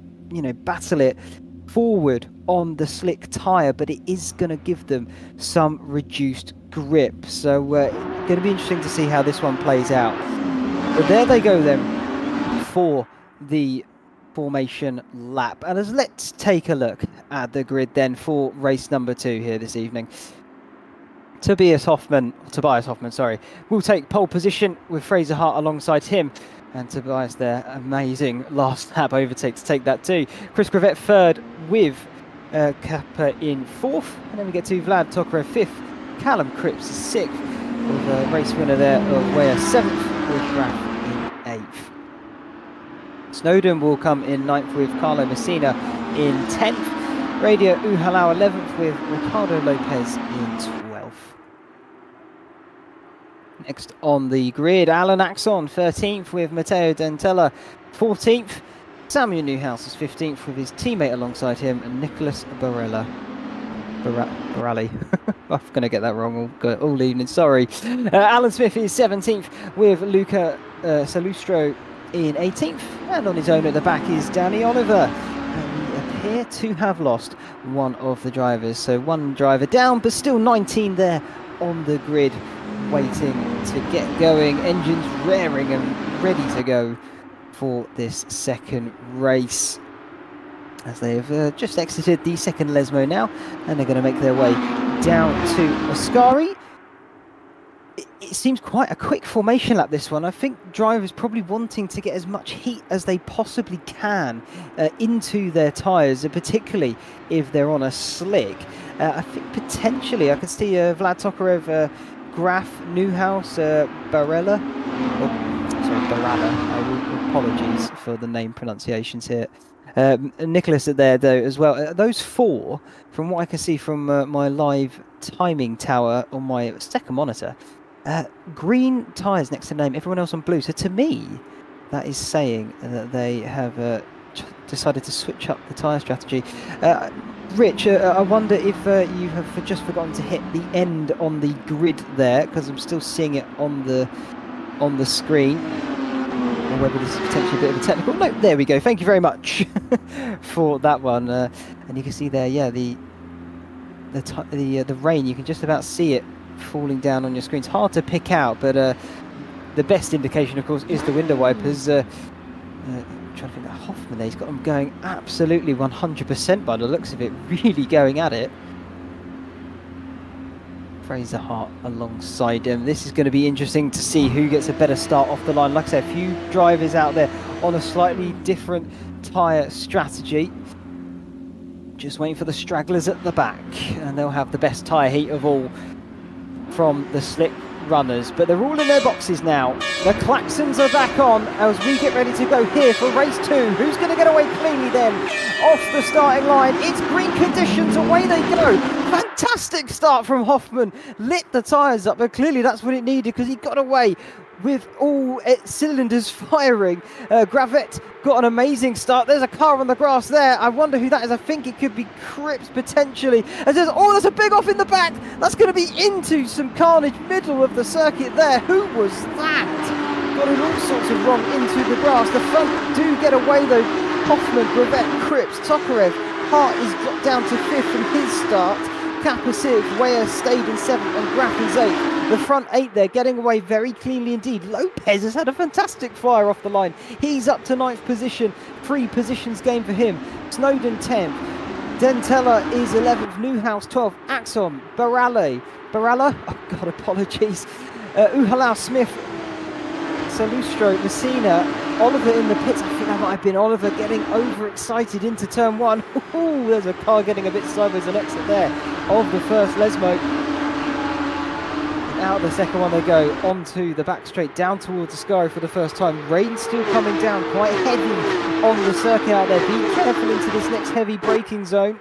battle it forward on the slick tyre, but it is going to give them some reduced grip. So going to be interesting to see how this one plays out. But there they go then for the formation lap. And let's take a look at the grid then for race number 2 here this evening. Tobias Hoffman, will take pole position with Fraser Hart alongside him. And Tobias there, amazing last lap overtake to take that too. Chris Gravett third with Kappa in 4th. And then we get to Vlad Tokarev 5th, Callum Cripps 6th, with a race winner there of Weyer 7th, with Graf in 8th. Snowden will come in 9th with Carlo Messina in 10th. Radio Uhalau 11th with Ricardo Lopez in 12th. Next on the grid, Alan Axon 13th with Matteo Dentella 14th. Samuel Newhouse is 15th with his teammate alongside him, and Nicholas Barelli. I'm going to get that wrong all evening, sorry. Alan Smith is 17th with Luca Salustro in 18th, and on his own at the back is Danny Oliver. And we appear to have lost one of the drivers, so one driver down, but still 19 there on the grid, waiting to get going. Engines raring and ready to go for this second race, as they've just exited the second Lesmo now, and they're going to make their way down to Ascari. It seems quite a quick formation lap, this one. I think drivers probably wanting to get as much heat as they possibly can into their tyres, particularly if they're on a slick. I think potentially I could see Vlad Tokarev, Graf, Newhouse, Barella. Apologies for the name pronunciations here. Nicholas are there though as well. Those 4, from what I can see from my live timing tower on my second monitor, green tyres next to the name, everyone else on blue. So to me, that is saying that they have decided to switch up the tyre strategy. Rich, I wonder if you have just forgotten to hit the end on the grid there, because I'm still seeing it on the screen. Or whether this is potentially a bit of a technical. No, there we go. Thank you very much for that one. And you can see there, yeah, the rain. You can just about see it falling down on your screen. It's hard to pick out, but the best indication, of course, is the window wipers. Trying to think about Hoffman there. He's got them going absolutely 100% by the looks of it. Really going at it. Fraser Hart alongside him. This is going to be interesting to see who gets a better start off the line. Like I said, a few drivers out there on a slightly different tyre strategy. Just waiting for the stragglers at the back, and they'll have the best tyre heat of all from the slick runners. But they're all in their boxes now. The klaxons are back on as we get ready to go here for race 2. Who's going to get away cleanly then off the starting line? It's green conditions, away they go. Fantastic start from Hoffman, lit the tyres up, but clearly that's what it needed, because he got away with all cylinders firing. Gravett got an amazing start. There's a car on the grass there. I wonder who that is. I think it could be Cripps potentially. As there's, there's a big off in the back. That's going to be into some carnage, middle of the circuit there. Who was that? Got it all sorts of wrong into the grass. The front do get away though. Hoffman, Gravett, Cripps, Tokarev. Hart is dropped down to 5th from his start. Kappa 6th, Weyer stayed in 7th, and Graf is 8th. The front 8 there getting away very cleanly indeed. Lopez has had a fantastic flyer off the line. He's up to 9th position. 3 positions gained for him. Snowden 10th. Dentella is 11th. Newhouse 12th. Axon, Barella? Oh God, apologies. Uhalau, Smith, Salustro, Messina, Oliver in the pits. I think that might have been Oliver getting overexcited into turn one. Ooh, there's a car getting a bit sideways, an exit there of the first Lesmo. Out of the second one they go, onto the back straight, down towards Ascari for the first time. Rain still coming down, quite heavy on the circuit out there. Be careful into this next heavy braking zone.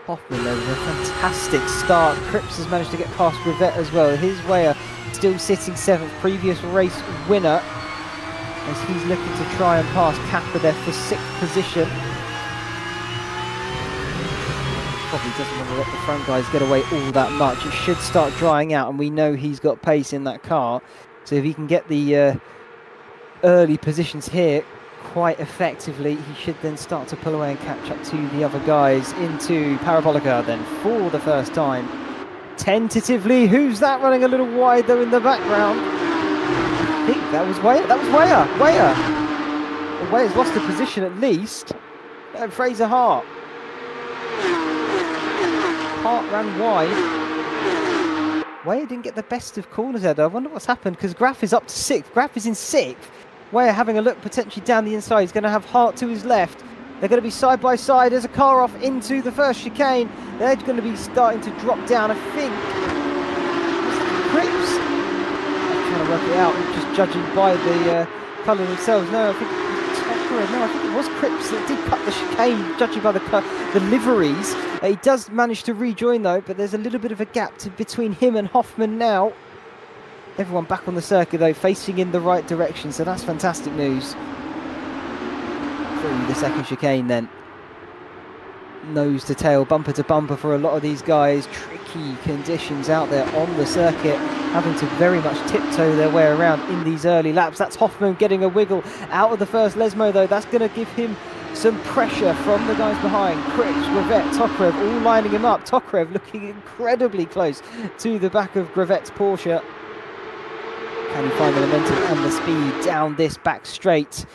Hoffman there with a fantastic start. Cripps has managed to get past Gravett as well. His Weyer still sitting 7th, previous race winner, as he's looking to try and pass Kappa there for 6th position. Probably doesn't want to let the front guys get away all that much. It should start drying out, and we know he's got pace in that car. So if he can get the early positions here quite effectively, he should then start to pull away and catch up to the other guys into Parabolica then for the first time. Tentatively, who's that running a little wide though in the background? I think that was Weyer. That was Weyer. Well, Weyer's lost a position at least. Fraser Hart. Hart ran wide. Weyer didn't get the best of corners there though. I wonder what's happened, because Graf is up to 6th. Graf is in 6th. Weyer having a look potentially down the inside. He's going to have Hart to his left. They're going to be side by side. There's a car off into the first chicane. They're going to be starting to drop down. I think Cripps. I'm trying to work it out, just judging by the colour themselves. No, I think it was Cripps that did cut the chicane, judging by the liveries. He does manage to rejoin though, but there's a little bit of a gap between him and Hoffman now. Everyone back on the circuit though, facing in the right direction, so that's fantastic news. Through the second chicane then. Nose to tail, bumper to bumper for a lot of these guys. Tricky conditions out there on the circuit, having to very much tiptoe their way around in these early laps. That's Hoffman getting a wiggle out of the first Lesmo though. That's going to give him some pressure from the guys behind. Cripps, Gravett, Tokarev all lining him up. Tokarev looking incredibly close to the back of Gravett's Porsche. Can he find the momentum and the speed down this back straight?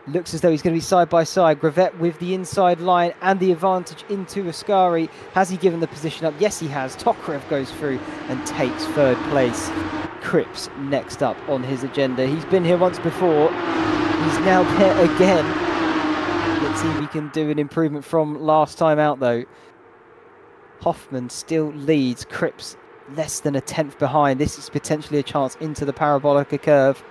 Looks as though he's going to be side by side. Gravett with the inside line and the advantage into Ascari. Has he given the position up? Yes, he has. Tokarev goes through and takes 3rd place. Cripps next up on his agenda. He's been here once before. He's now there again. Let's see if he can do an improvement from last time out though. Hoffman still leads. Cripps less than a 10th behind. This is potentially a chance into the Parabolica curve.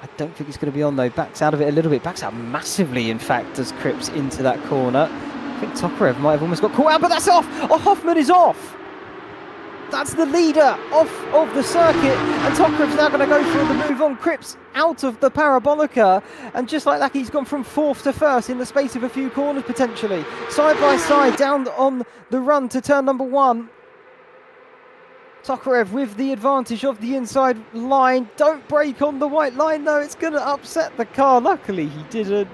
I don't think it's going to be on though. Backs out of it a little bit. Backs out massively, in fact, as Cripps into that corner. I think Tokarev might have almost got caught out, but that's off! Oh, Hoffman is off! That's the leader off of the circuit, and Tokarev's now going to go for the move on. Cripps out of the Parabolica, and just like that, he's gone from 4th to 1st in the space of a few corners potentially. Side by side, down on the run to turn number 1. Tokarev with the advantage of the inside line. Don't brake on the white line though, it's going to upset the car. Luckily he didn't.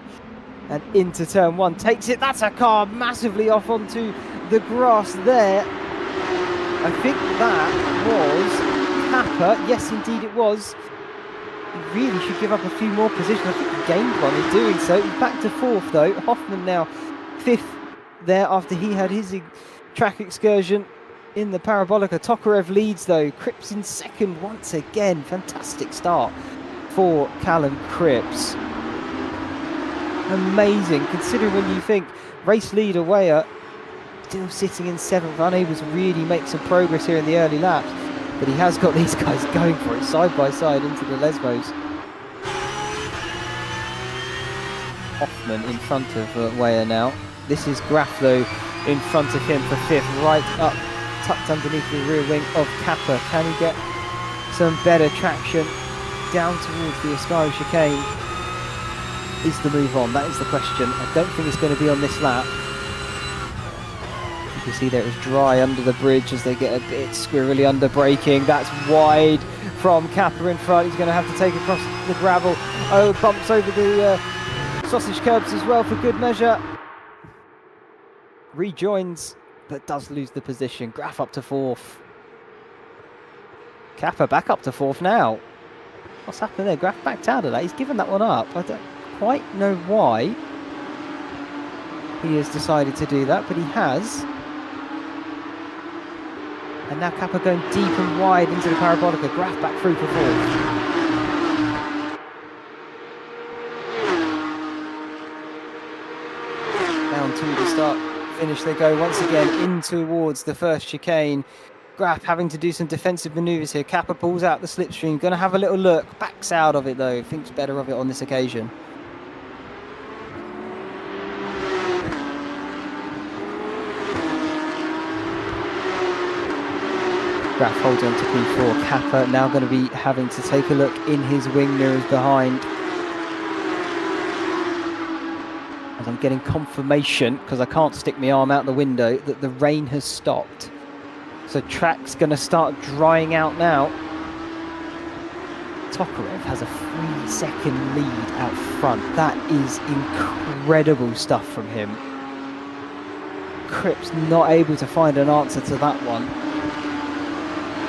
And into turn 1, takes it. That's a car massively off onto the grass there. I think that was Kappa. Yes, indeed it was. He really should give up a few more positions. I think he gained one in doing so. He's back to 4th though. Hoffman now 5th there after he had his track excursion in the Parabolica. Tokarev leads though. Cripps in 2nd once again. Fantastic start for Callum Cripps. Amazing, considering when you think race leader Weyer still sitting in 7th, unable to really make some progress here in the early laps, but he has got these guys going for it side by side into the Lesmos. Hoffman in front of Weyer now. This is Graf though in front of him for 5th, right up tucked underneath the rear wing of Kappa. Can he get some better traction down towards the Ascari chicane? Is the move on? That is the question. I don't think it's going to be on this lap. You can see there it was dry under the bridge as they get a bit squirrely under braking. That's wide from Kappa in front. He's going to have to take across the gravel. Oh, bumps over the sausage curbs as well for good measure. Rejoins, but does lose the position. Graf up to 4th. Kappa back up to 4th now. What's happened there? Graf backed out of that. He's given that one up. I don't quite know why he has decided to do that, but he has. And now Kappa going deep and wide into the Parabolica. Graf back through for 4th. round 2, the start finish they go once again in towards the first chicane. Graf having to do some defensive manoeuvres here. Kappa pulls out the slipstream, going to have a little look, backs out of it though, thinks better of it on this occasion. Graf holds on to P4. Kappa now going to be having to take a look in his wing mirrors behind. As I'm getting confirmation, because I can't stick my arm out the window, that the rain has stopped. So track's going to start drying out now. Tokarev has a 3-second lead out front. That is incredible stuff from him. Cripps not able to find an answer to that one.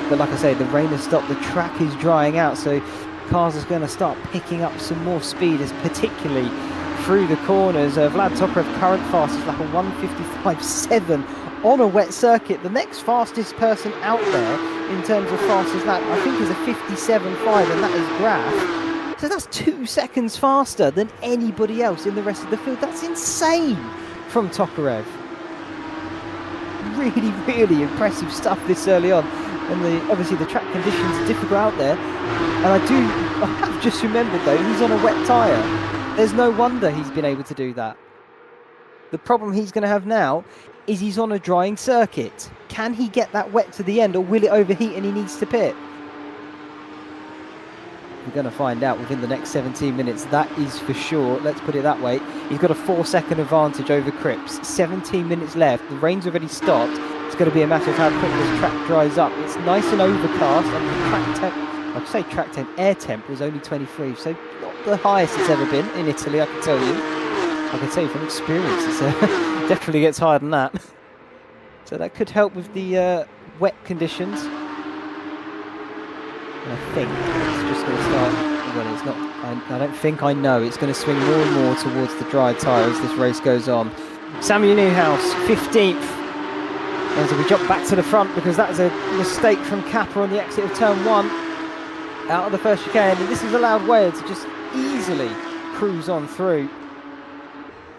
But like I say, the rain has stopped, the track is drying out, so cars are going to start picking up some more speed, as particularly through the corners. Vlad Tokarev, current fastest lap, a 1:55.7 on a wet circuit. The next fastest person out there in terms of fastest lap, I think, is a 57.5, and that is Graf. So that's 2 seconds faster than anybody else in the rest of the field. That's insane from Tokarev. Really, really impressive stuff this early on. And obviously the track conditions are difficult out there. And I have just remembered though, he's on a wet tyre. There's no wonder he's been able to do that. The problem he's going to have now is he's on a drying circuit. Can he get that wet to the end, or will it overheat and he needs to pit? We're going to find out within the next 17 minutes, that is for sure. Let's put it that way. He's got a 4-second advantage over Cripps. 17 minutes left. The rain's already stopped. It's going to be a matter of how quick this track dries up. It's nice and overcast, and the track temp, I'd say track temp, air temp was only 23, so not the highest it's ever been in Italy, I can tell you. I can tell you from experience, it definitely gets higher than that. So that could help with the wet conditions. And I think it's just going to start, well, it's not, I don't think, I know, it's going to swing more and more towards the dry tyre as this race goes on. Samuel Newhouse, 15th. As we jump back to the front, because that is a mistake from Kappa on the exit of turn 1 out of the first chicane, and this has allowed Ware to just easily cruise on through.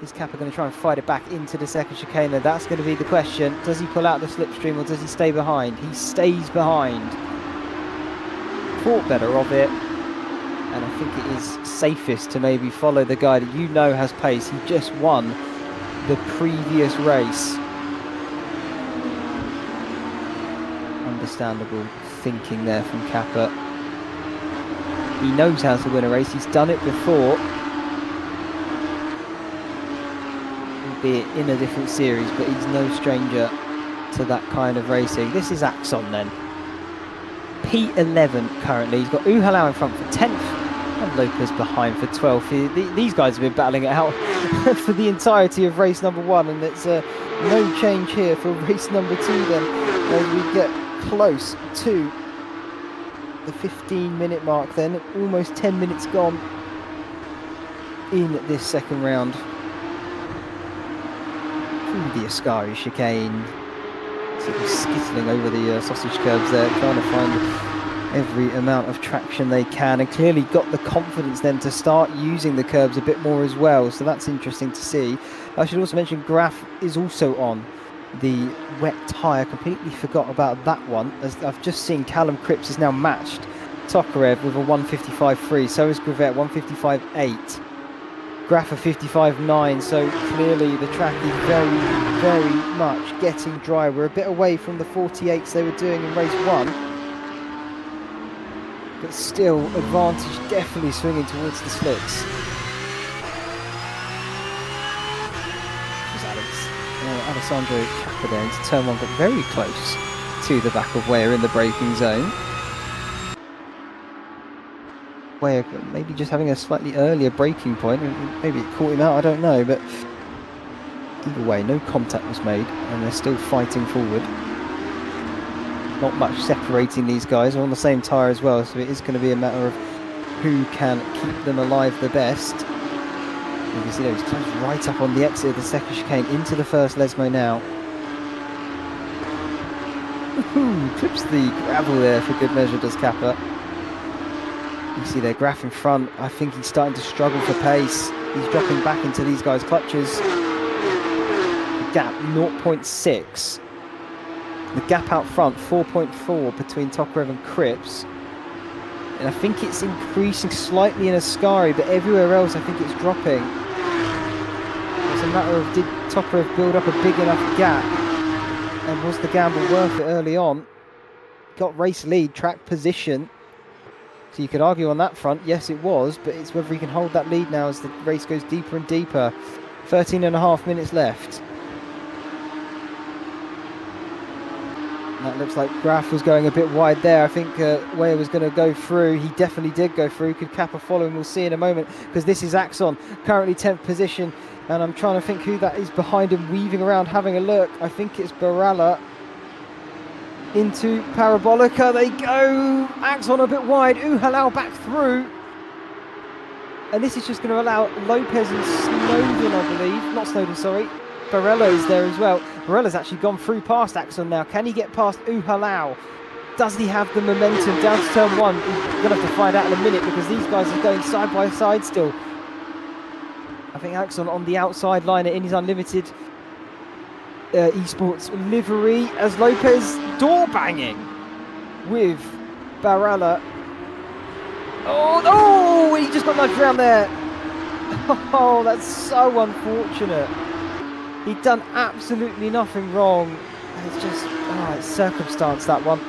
Is Kappa going to try and fight it back into the second chicane? And that's going to be the question. Does he pull out the slipstream, or does he stay behind? He stays behind. Thought better of it, and I think it is safest to maybe follow the guy that you know has pace. He just won the previous race. Understandable thinking there from Kappa. He knows how to win a race. He's done it before, albeit in a different series, but he's no stranger to that kind of racing. This is Axon then. P11 currently. He's got Uhalau in front for 10th and Lopez behind for 12th. These guys have been battling it out for the entirety of race number 1, and it's no change here for race number 2 then, as we get close to the 15-minute mark then. Almost 10 minutes gone in this second round. Through the Ascari chicane, sort of skittling over the sausage curbs there, trying to find every amount of traction they can, and clearly got the confidence then to start using the curbs a bit more as well, so that's interesting to see. I should also mention Graf is also on the wet tyre. Completely forgot about that one, as I've just seen Callum Cripps has now matched Tokarev with a 1:55.3, so is Gravette 1:55.8, Graf a 55.9, so clearly the track is very, very much getting dry. We're a bit away from the 48s they were doing in race 1, but still advantage definitely swinging towards the slicks. Alessandro Kappa there into turn 1, got very close to the back of Ware in the braking zone. Ware maybe just having a slightly earlier braking point, maybe it caught him out, I don't know, but either way, no contact was made and they're still fighting forward. Not much separating these guys, are on the same tyre as well, so it is going to be a matter of who can keep them alive the best. You can see there, he's close right up on the exit of the second chicane into the first Lesmo now. Clips the gravel there for good measure, does Kappa. You see there, Graf in front. I think he's starting to struggle for pace. He's dropping back into these guys' clutches. gap 0.6. The gap out front 4.4 between Tokarev and Cripps. And I think it's increasing slightly in Ascari, but everywhere else I think it's dropping. It's a matter of, did Tokarev build up a big enough gap? And was the gamble worth it early on? Got race lead, track position. So you could argue on that front, yes it was, but it's whether he can hold that lead now as the race goes deeper and deeper. 13.5 minutes left. That looks like Graf was going a bit wide there. I think Weyer was going to go through. He definitely did go through. Could Kappa follow him? We'll see in a moment, because this is Axon, currently 10th position. And I'm trying to think who that is behind him, weaving around, having a look. I think it's Barala into Parabolica. They go. Axon a bit wide. Uhalal back through. And this is just going to allow Lopez and Snowden, I believe. Not Snowden, sorry. Barella is there as well. Barella's actually gone through past Axon now. Can he get past Uhalal? Does he have the momentum down to turn one? We're going to have to find out in a minute, because these guys are going side by side still. I think Axon on the outside line in his unlimited esports livery, as Lopez door banging with Barella. Oh, he just got nudged around there. Oh, that's so unfortunate. He'd done absolutely nothing wrong. It's just, it's circumstance, that one.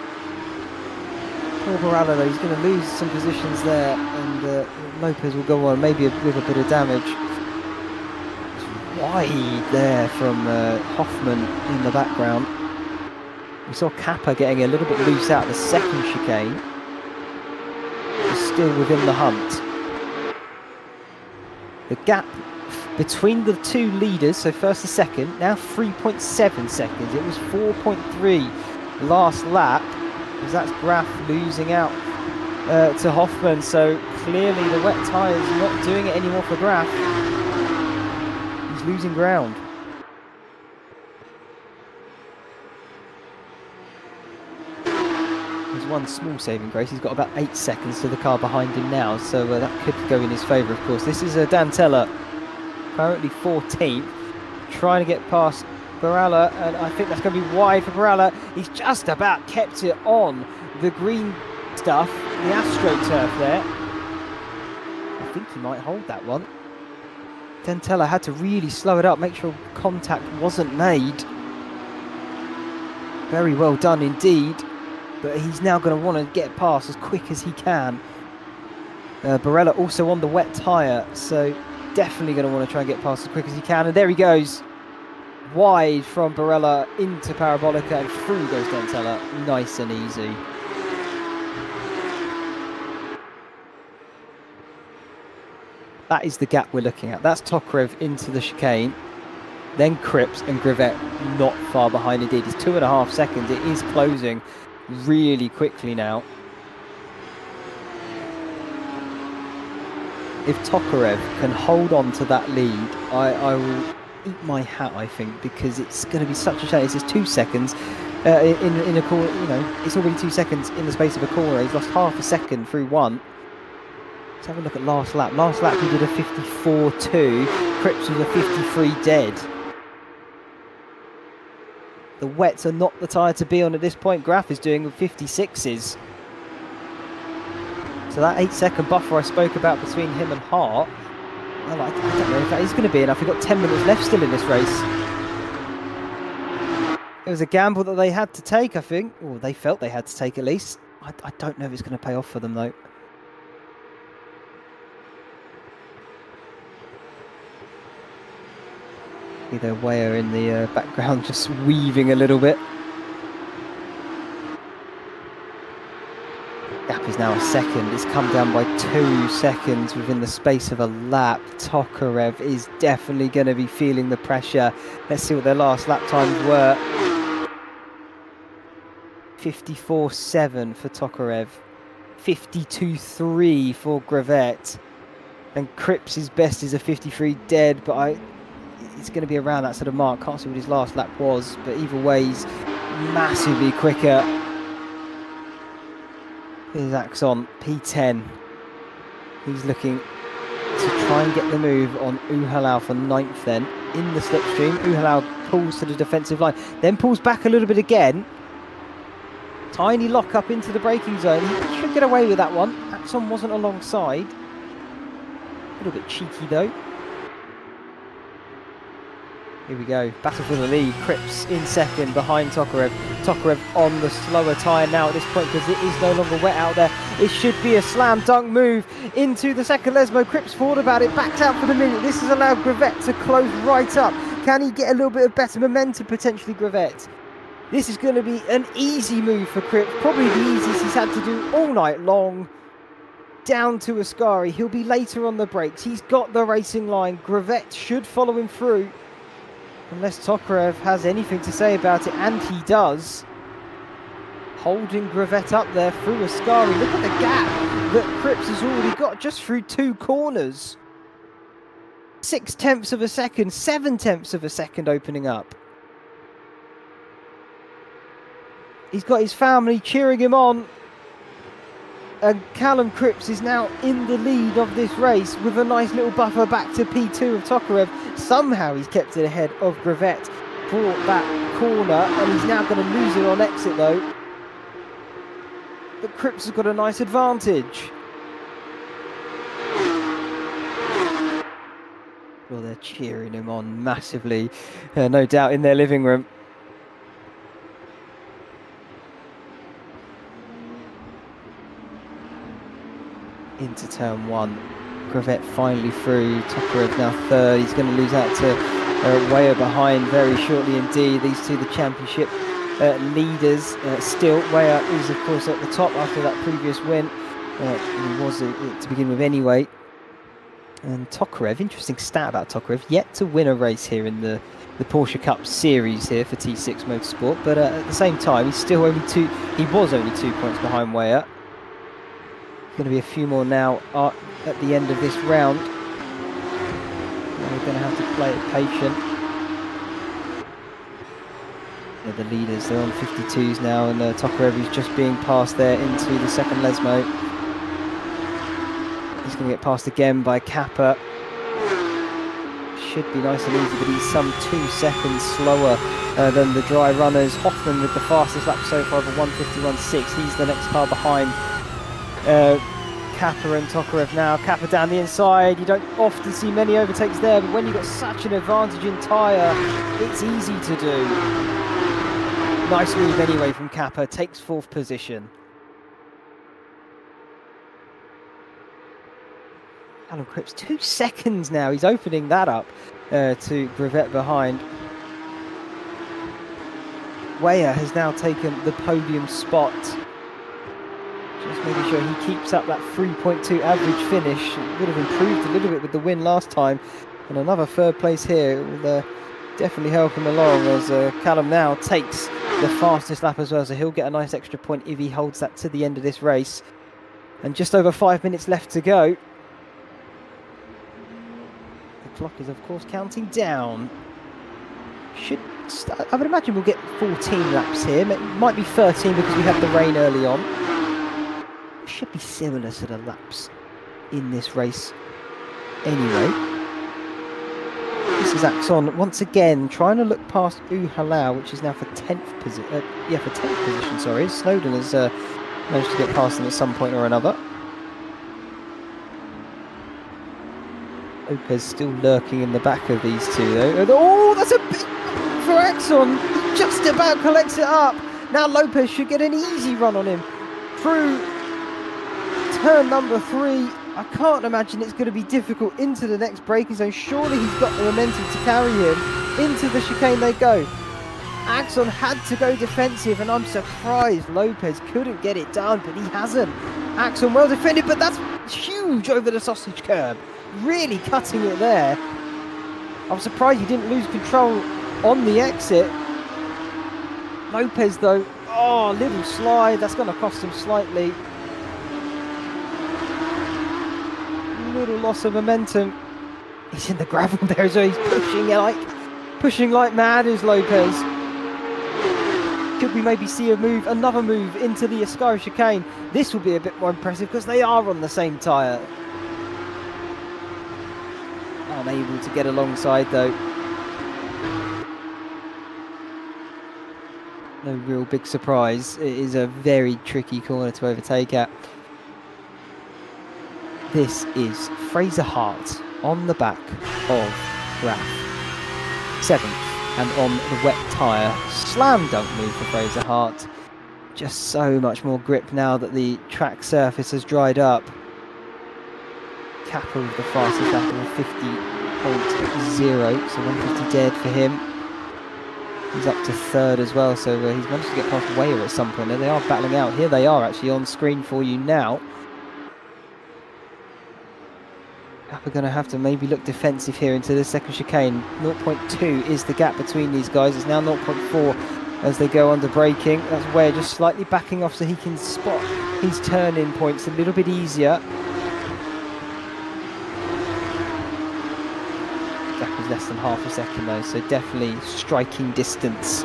Poor Barella though, he's going to lose some positions there, and Lopez will go on maybe with a bit of damage. It's wide there from Hoffman in the background. We saw Kappa getting a little bit loose out the second chicane. He's still within the hunt. The gap between the two leaders, so first and second, now 3.7 seconds. It was 4.3 last lap, because that's Graf losing out to Hoffman. So clearly the wet tyres not doing it anymore for Graf. He's losing ground. There's one small saving grace. He's got about 8 seconds to the car behind him now, so that could go in his favour, of course. This is Dan Teller, currently 14th, trying to get past Barella, and I think that's going to be wide for Barella. He's just about kept it on the green stuff, the AstroTurf there. I think he might hold that one. Dentella had to really slow it up, make sure contact wasn't made. Very well done indeed, but he's now going to want to get past as quick as he can. Barella also on the wet tyre, so definitely going to want to try and get past as quick as he can. And there he goes, wide from Barella into Parabolica, and through goes Dentella, nice and easy. That is the gap we're looking at. That's Tokarev into the chicane, then Cripps and Grivet not far behind indeed. It's 2.5 seconds. It is closing really quickly now. If Tokarev can hold on to that lead, I will eat my hat, I think, because it's going to be such a shame. It's just 2 seconds in a corner. You know, it's already 2 seconds in the space of a corner. He's lost half a second through one. Let's have a look at last lap. Last lap he did a 54.2. Cripps was a 53 dead. The wets are not the tyre to be on at this point. Graf is doing 56s. So that 8-second buffer I spoke about between him and Hart, I don't know if that is going to be enough. We've got 10 minutes left still in this race. It was a gamble that they had to take, I think. Or they felt they had to take at least. I don't know if it's going to pay off for them though. Either Weyer in the background just weaving a little bit. Gap is now a second. It's come down by 2 seconds within the space of a lap. Tokarev is definitely going to be feeling the pressure. Let's see what their last lap times were. 54.7 for Tokarev. 52.3 for Grivet. And Cripps' best is a 53 dead, but it's going to be around that sort of mark. Can't see what his last lap was, but either way, he's massively quicker. Here's Axon, P10. He's looking to try and get the move on Uhalal for 9th then. in the slipstream. Uhalau pulls to the defensive line, then pulls back a little bit again. Tiny lock up into the braking zone. He should get away with that one. Axon wasn't alongside. A little bit cheeky though. Here we go, battle for the lead. Cripps in second behind Tokarev. Tokarev on the slower tyre now at this point because it is no longer wet out there. It should be a slam dunk move into the second Lesmo. Cripps thought about it, backs out for the minute. This has allowed Gravett to close right up. Can he get a little bit of better momentum potentially, Gravett? This is going to be an easy move for Cripps, probably the easiest he's had to do all night long. Down to Ascari, he'll be later on the brakes. He's got the racing line. Gravett should follow him through. Unless Tokarev has anything to say about it, and he does. Holding Gravett up there through Ascari. Look at the gap that Cripps has already got just through 2 corners. 0.6 of a second, 0.7 of a second opening up. He's got his family cheering him on. And Callum Cripps is now in the lead of this race with a nice little buffer back to P2 of Tokarev. Somehow he's kept it ahead of Gravett. Brought that corner, and he's now going to lose it on exit though. But Cripps has got a nice advantage. Well, they're cheering him on massively, no doubt in their living room. Into turn 1, Gravett finally through. Tokarev now third. He's going to lose out to Weyer behind very shortly indeed. These two, the championship leaders. Still, Weyer is of course at the top after that previous win. He was to begin with anyway. And Tokarev, interesting stat about Tokarev, yet to win a race here in the Porsche Cup Series here for T6 Motorsport. But at the same time, he's still only he was only 2 points behind Weyer. Going to be a few more now at the end of this round. We're going to have to play it patient. The leaders, they're on 52s now, and Tokarev is just being passed there into the second Lesmo. He's going to get passed again by Kappa. Should be nice and easy, but he's some 2 seconds slower than the dry runners. Hoffman with the fastest lap so far of a 1:51.6. He's the next car behind. Kappa and Tokarev now. Kappa down the inside. You don't often see many overtakes there, but when you've got such an advantage in tyre, it's easy to do. Nice move anyway from Kappa. Takes 4th position. Callum Cripps, 2 seconds now. He's opening that up to Gravett behind. Weyer has now taken the podium spot. Just making sure he keeps up that 3.2 average finish. It would have improved a little bit with the win last time. And another 3rd place here will definitely help him along, as Callum now takes the fastest lap as well. So he'll get a nice extra point if he holds that to the end of this race. And just over 5 minutes left to go. The clock is of course counting down. I would imagine we'll get 14 laps here. It might be 13 because we had the rain early on. Should be similar to the laps in this race anyway. This is Axon once again trying to look past Uhalau, which is now for 10th position. For 10th position, sorry. Snowden has managed to get past them at some point or another. Lopez still lurking in the back of these two though. Oh, that's a big for Axon. He just about collects it up. Now Lopez should get an easy run on him through turn number 3. I can't imagine it's going to be difficult into the next braking zone. Surely he's got the momentum to carry him. Into the chicane they go. Axon had to go defensive, and I'm surprised Lopez couldn't get it done, but he hasn't. Axon well defended, but that's huge over the sausage curb. Really cutting it there. I'm surprised he didn't lose control on the exit. Lopez though, oh, little slide. That's going to cost him slightly. Little loss of momentum. He's in the gravel there as well. He's pushing like mad is Lopez. Could we maybe see another move into the Ascari chicane? This will be a bit more impressive because they are on the same tyre. Unable to get alongside though. No real big surprise. It is a very tricky corner to overtake at. This is Fraser Hart on the back of Graf. 7th, and on the wet tyre. Slam dunk move for Fraser Hart. Just so much more grip now that the track surface has dried up. Kappa with the fastest lap of 50.0, so 150 dead for him. He's up to 3rd as well, so he's managed to get past Weyer at some point. And they are battling out. Here they are actually on screen for you now. Kappa going to have to maybe look defensive here into the second chicane. 0.2 is the gap between these guys. It's now 0.4 as they go under braking. That's Weyer just slightly backing off so he can spot his turn-in points a little bit easier. Gap is less than half a second though, so definitely striking distance.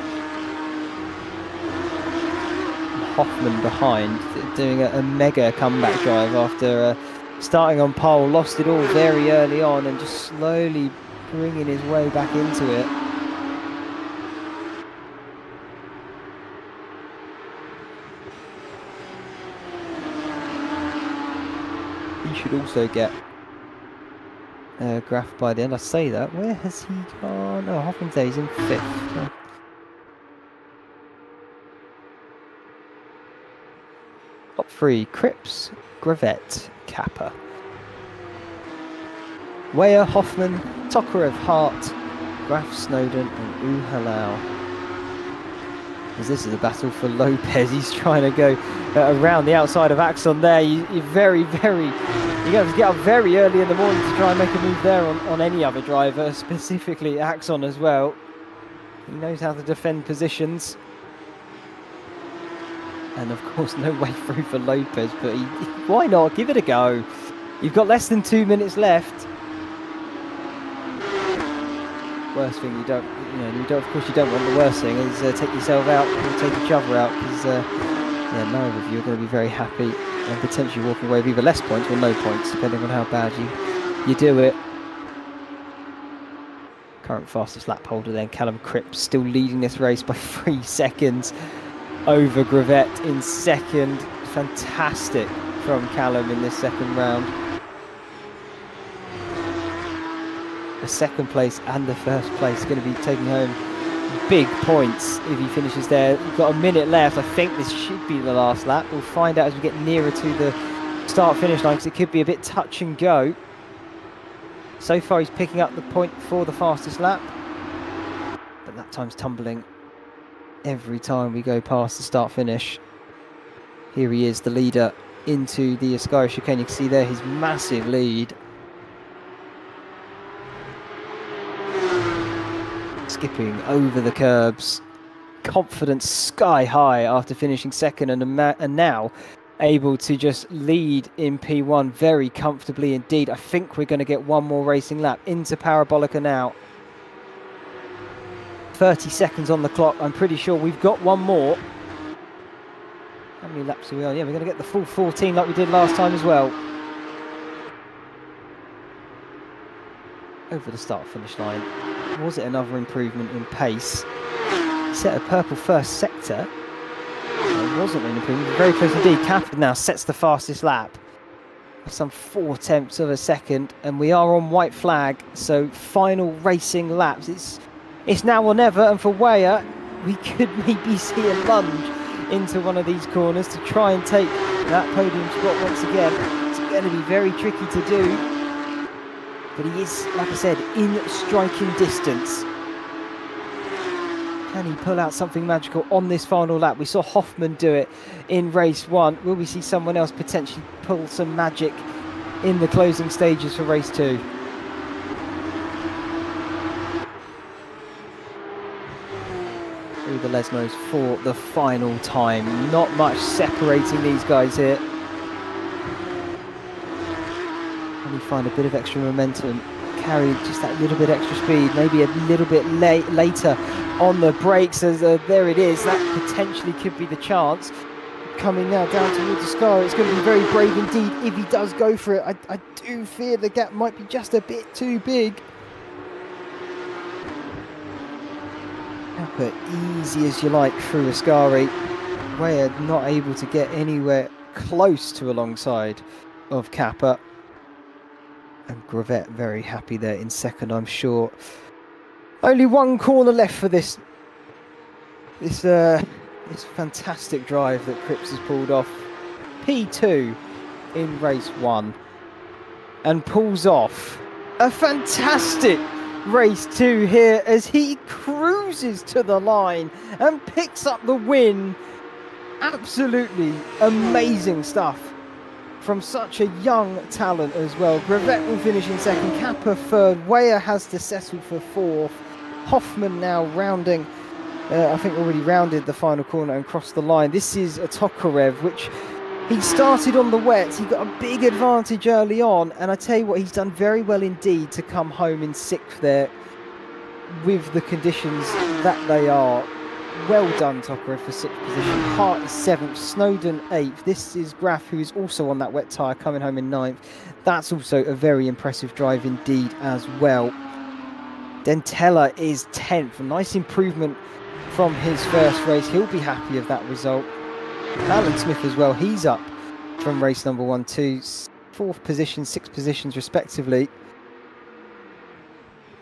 Hoffman behind, doing a mega comeback drive after starting on pole, lost it all very early on and just slowly bringing his way back into it. He should also get Graf by the end. I say that. Where has he gone? Oh, Hoffman's there. He's in 5th. Top 3, Cripps, Gravett, Kappa. Weyer, Hoffman, Tokarev, Hart, Graf, Snowden and Uhalau. As this is a battle for Lopez. He's trying to go around the outside of Axon there. You're very, you have to get up very early in the morning to try and make a move there on any other driver, specifically Axon as well. He knows how to defend positions. And of course, no way through for Lopez, but why not? Give it a go. You've got less than 2 minutes left. Worst thing of course you don't want the worst thing is take yourself out or take each other out, because yeah, neither of you are going to be very happy and potentially walking away with either less points or no points, depending on how bad you do it. Current fastest lap holder then, Callum Cripps, still leading this race by 3 seconds over Gravett in 2nd. Fantastic from Callum in this 2nd round. The 2nd place and the 1st place are going to be taking home big points if he finishes there. We've got a minute left. I think this should be the last lap. We'll find out as we get nearer to the start-finish line, because it could be a bit touch and go. So far he's picking up the point for the fastest lap, but that time's tumbling every time we go past the start-finish. Here he is, the leader into the Ascari chicane. You can see there his massive lead. Skipping over the curbs, confidence sky high after finishing 2nd, and now able to just lead in P1 very comfortably indeed. I think we're going to get one more racing lap into Parabolica now. 30 seconds on the clock. I'm pretty sure we've got one more. How many laps are we on? Yeah, we're going to get the full 14 like we did last time as well. Over the start-finish line. Was it another improvement in pace? Set a purple first sector. It wasn't an improvement, very close indeed. Kappa now sets the fastest lap. Some 4/10 of a second, and we are on white flag, so final racing laps. It's now or never, and for Weyer, we could maybe see a lunge into one of these corners to try and take that podium spot once again. It's going to be very tricky to do. But he is, like I said, in striking distance. Can he pull out something magical on this final lap? We saw Hoffman do it in race 1. Will we see someone else potentially pull some magic in the closing stages for race 2? Through the Lesmos for the final time. Not much separating these guys here. We find a bit of extra momentum, carry just that little bit extra speed, maybe a little bit later on the brakes, as there it is. That potentially could be the chance. Coming now down towards the Ascari, it's going to be very brave indeed if he does go for it. I do fear the gap might be just a bit too big. Kappa easy as you like through Ascari. We're not able to get anywhere close to alongside of Kappa. And Gravette very happy there in second, I'm sure. Only one corner left for this fantastic drive that Cripps has pulled off. P2 in race 1 and pulls off a fantastic race 2 here as he cruises to the line and picks up the win. Absolutely amazing stuff from such a young talent as well. Gravette will finish in second, Kappa third, Weyer has to settle for fourth. Hoffman now rounding, I think already rounded the final corner and crossed the line. This is a Tokarev, which he started on the wets. He got a big advantage early on, and I tell you what, he's done very well indeed to come home in sixth there with the conditions that they are. Well done, Tokarev, for sixth position. Hart is seventh, Snowden eighth. This is Graf, who is also on that wet tyre, coming home in ninth. That's also a very impressive drive indeed as well. Dentella is 10th. A nice improvement from his first race. He'll be happy of that result. Alan Smith as well. He's up from race number 1 to 4th position, 6 positions respectively.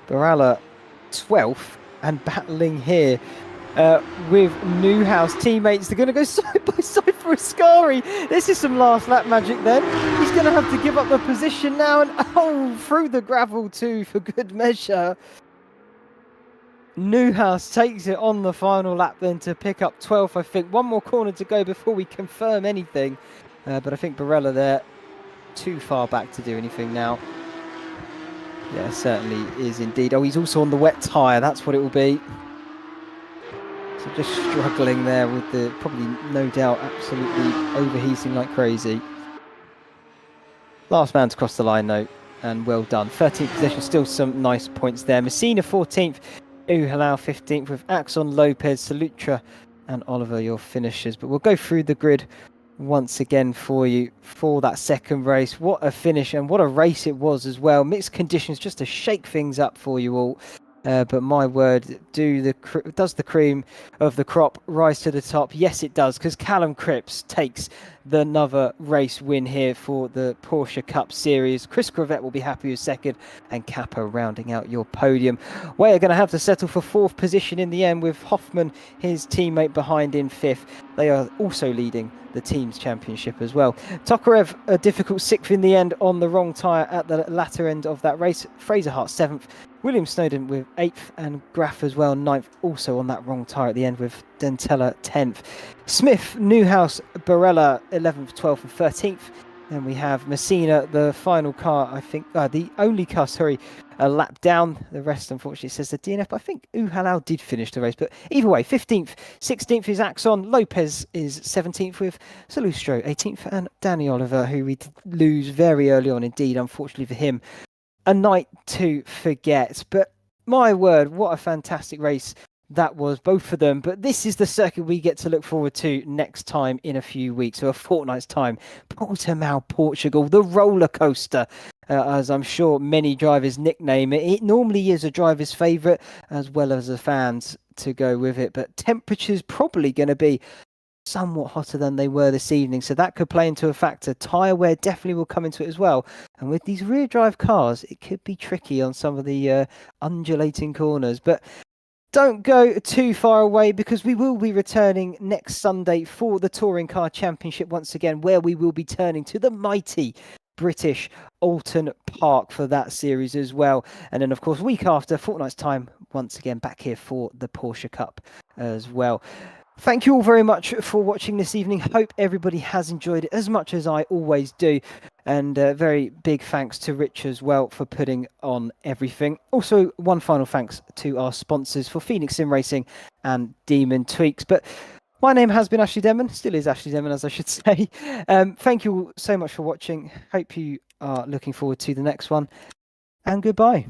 Barala 12th and battling here with Newhouse teammates. They're going to go side by side for Ascari. This is some last lap magic then. He's going to have to give up the position now and through the gravel too for good measure. Newhouse takes it on the final lap then to pick up 12th, I think. One more corner to go before we confirm anything. But I think Barella there too far back to do anything now. Yeah, certainly is indeed. Oh, he's also on the wet tyre. That's what it will be. So just struggling there with the, probably no doubt, absolutely overheating like crazy. Last man to cross the line though, and well done. 13th position, still some nice points there. Messina 14th. Uhalau 15th with Axon, Lopez, Salutra and Oliver, your finishers. But we'll go through the grid once again for you for that second race. What a finish and what a race it was as well. Mixed conditions just to shake things up for you all. But my word, does the cream of the crop rise to the top? Yes, it does, because Callum Cripps takes another race win here for the Porsche Cup Series. Chris Gravette will be happy with second, and Kappa rounding out your podium. We're going to have to settle for 4th position in the end, with Hoffman, his teammate, behind in 5th. They are also leading the team's championship as well. Tokarev, a difficult 6th in the end on the wrong tyre at the latter end of that race. Fraser Hart 7th. William Snowden with 8th and Graf as well 9th, also on that wrong tyre at the end with Dentella 10th. Smith, Newhouse, Barella 11th, 12th and 13th. Then we have Messina, the final car, I think, the only car, sorry, a lap down. The rest, unfortunately, says the DNF, but I think Uhalau did finish the race. But either way, 15th, 16th is Axon, Lopez is 17th with Salustro 18th, and Danny Oliver, who we did lose very early on indeed, unfortunately for him. A night to forget, but my word, what a fantastic race that was, both of them. But this is the circuit we get to look forward to next time in a few weeks, so a fortnight's time. Portimao, Portugal, the roller coaster, as I'm sure many drivers nickname it. It normally is a driver's favourite as well as the fans to go with it, but temperature's probably going to be somewhat hotter than they were this evening, so that could play into a factor. Tyre wear definitely will come into it as well, and with these rear drive cars it could be tricky on some of the undulating corners. But don't go too far away, because we will be returning next Sunday for the Touring Car Championship once again, where we will be turning to the mighty British Alton Park for that series as well. And then of course week after, fortnight's time, once again back here for the Porsche Cup as well. Thank you all very much for watching this evening. Hope everybody has enjoyed it as much as I always do. And very big thanks to Rich as well for putting on everything. Also, one final thanks to our sponsors for Phoenix Sim Racing and Demon Tweaks. But my name has been Ashley Denman, still is Ashley Denman, as I should say. Thank you all so much for watching. Hope you are looking forward to the next one. And goodbye.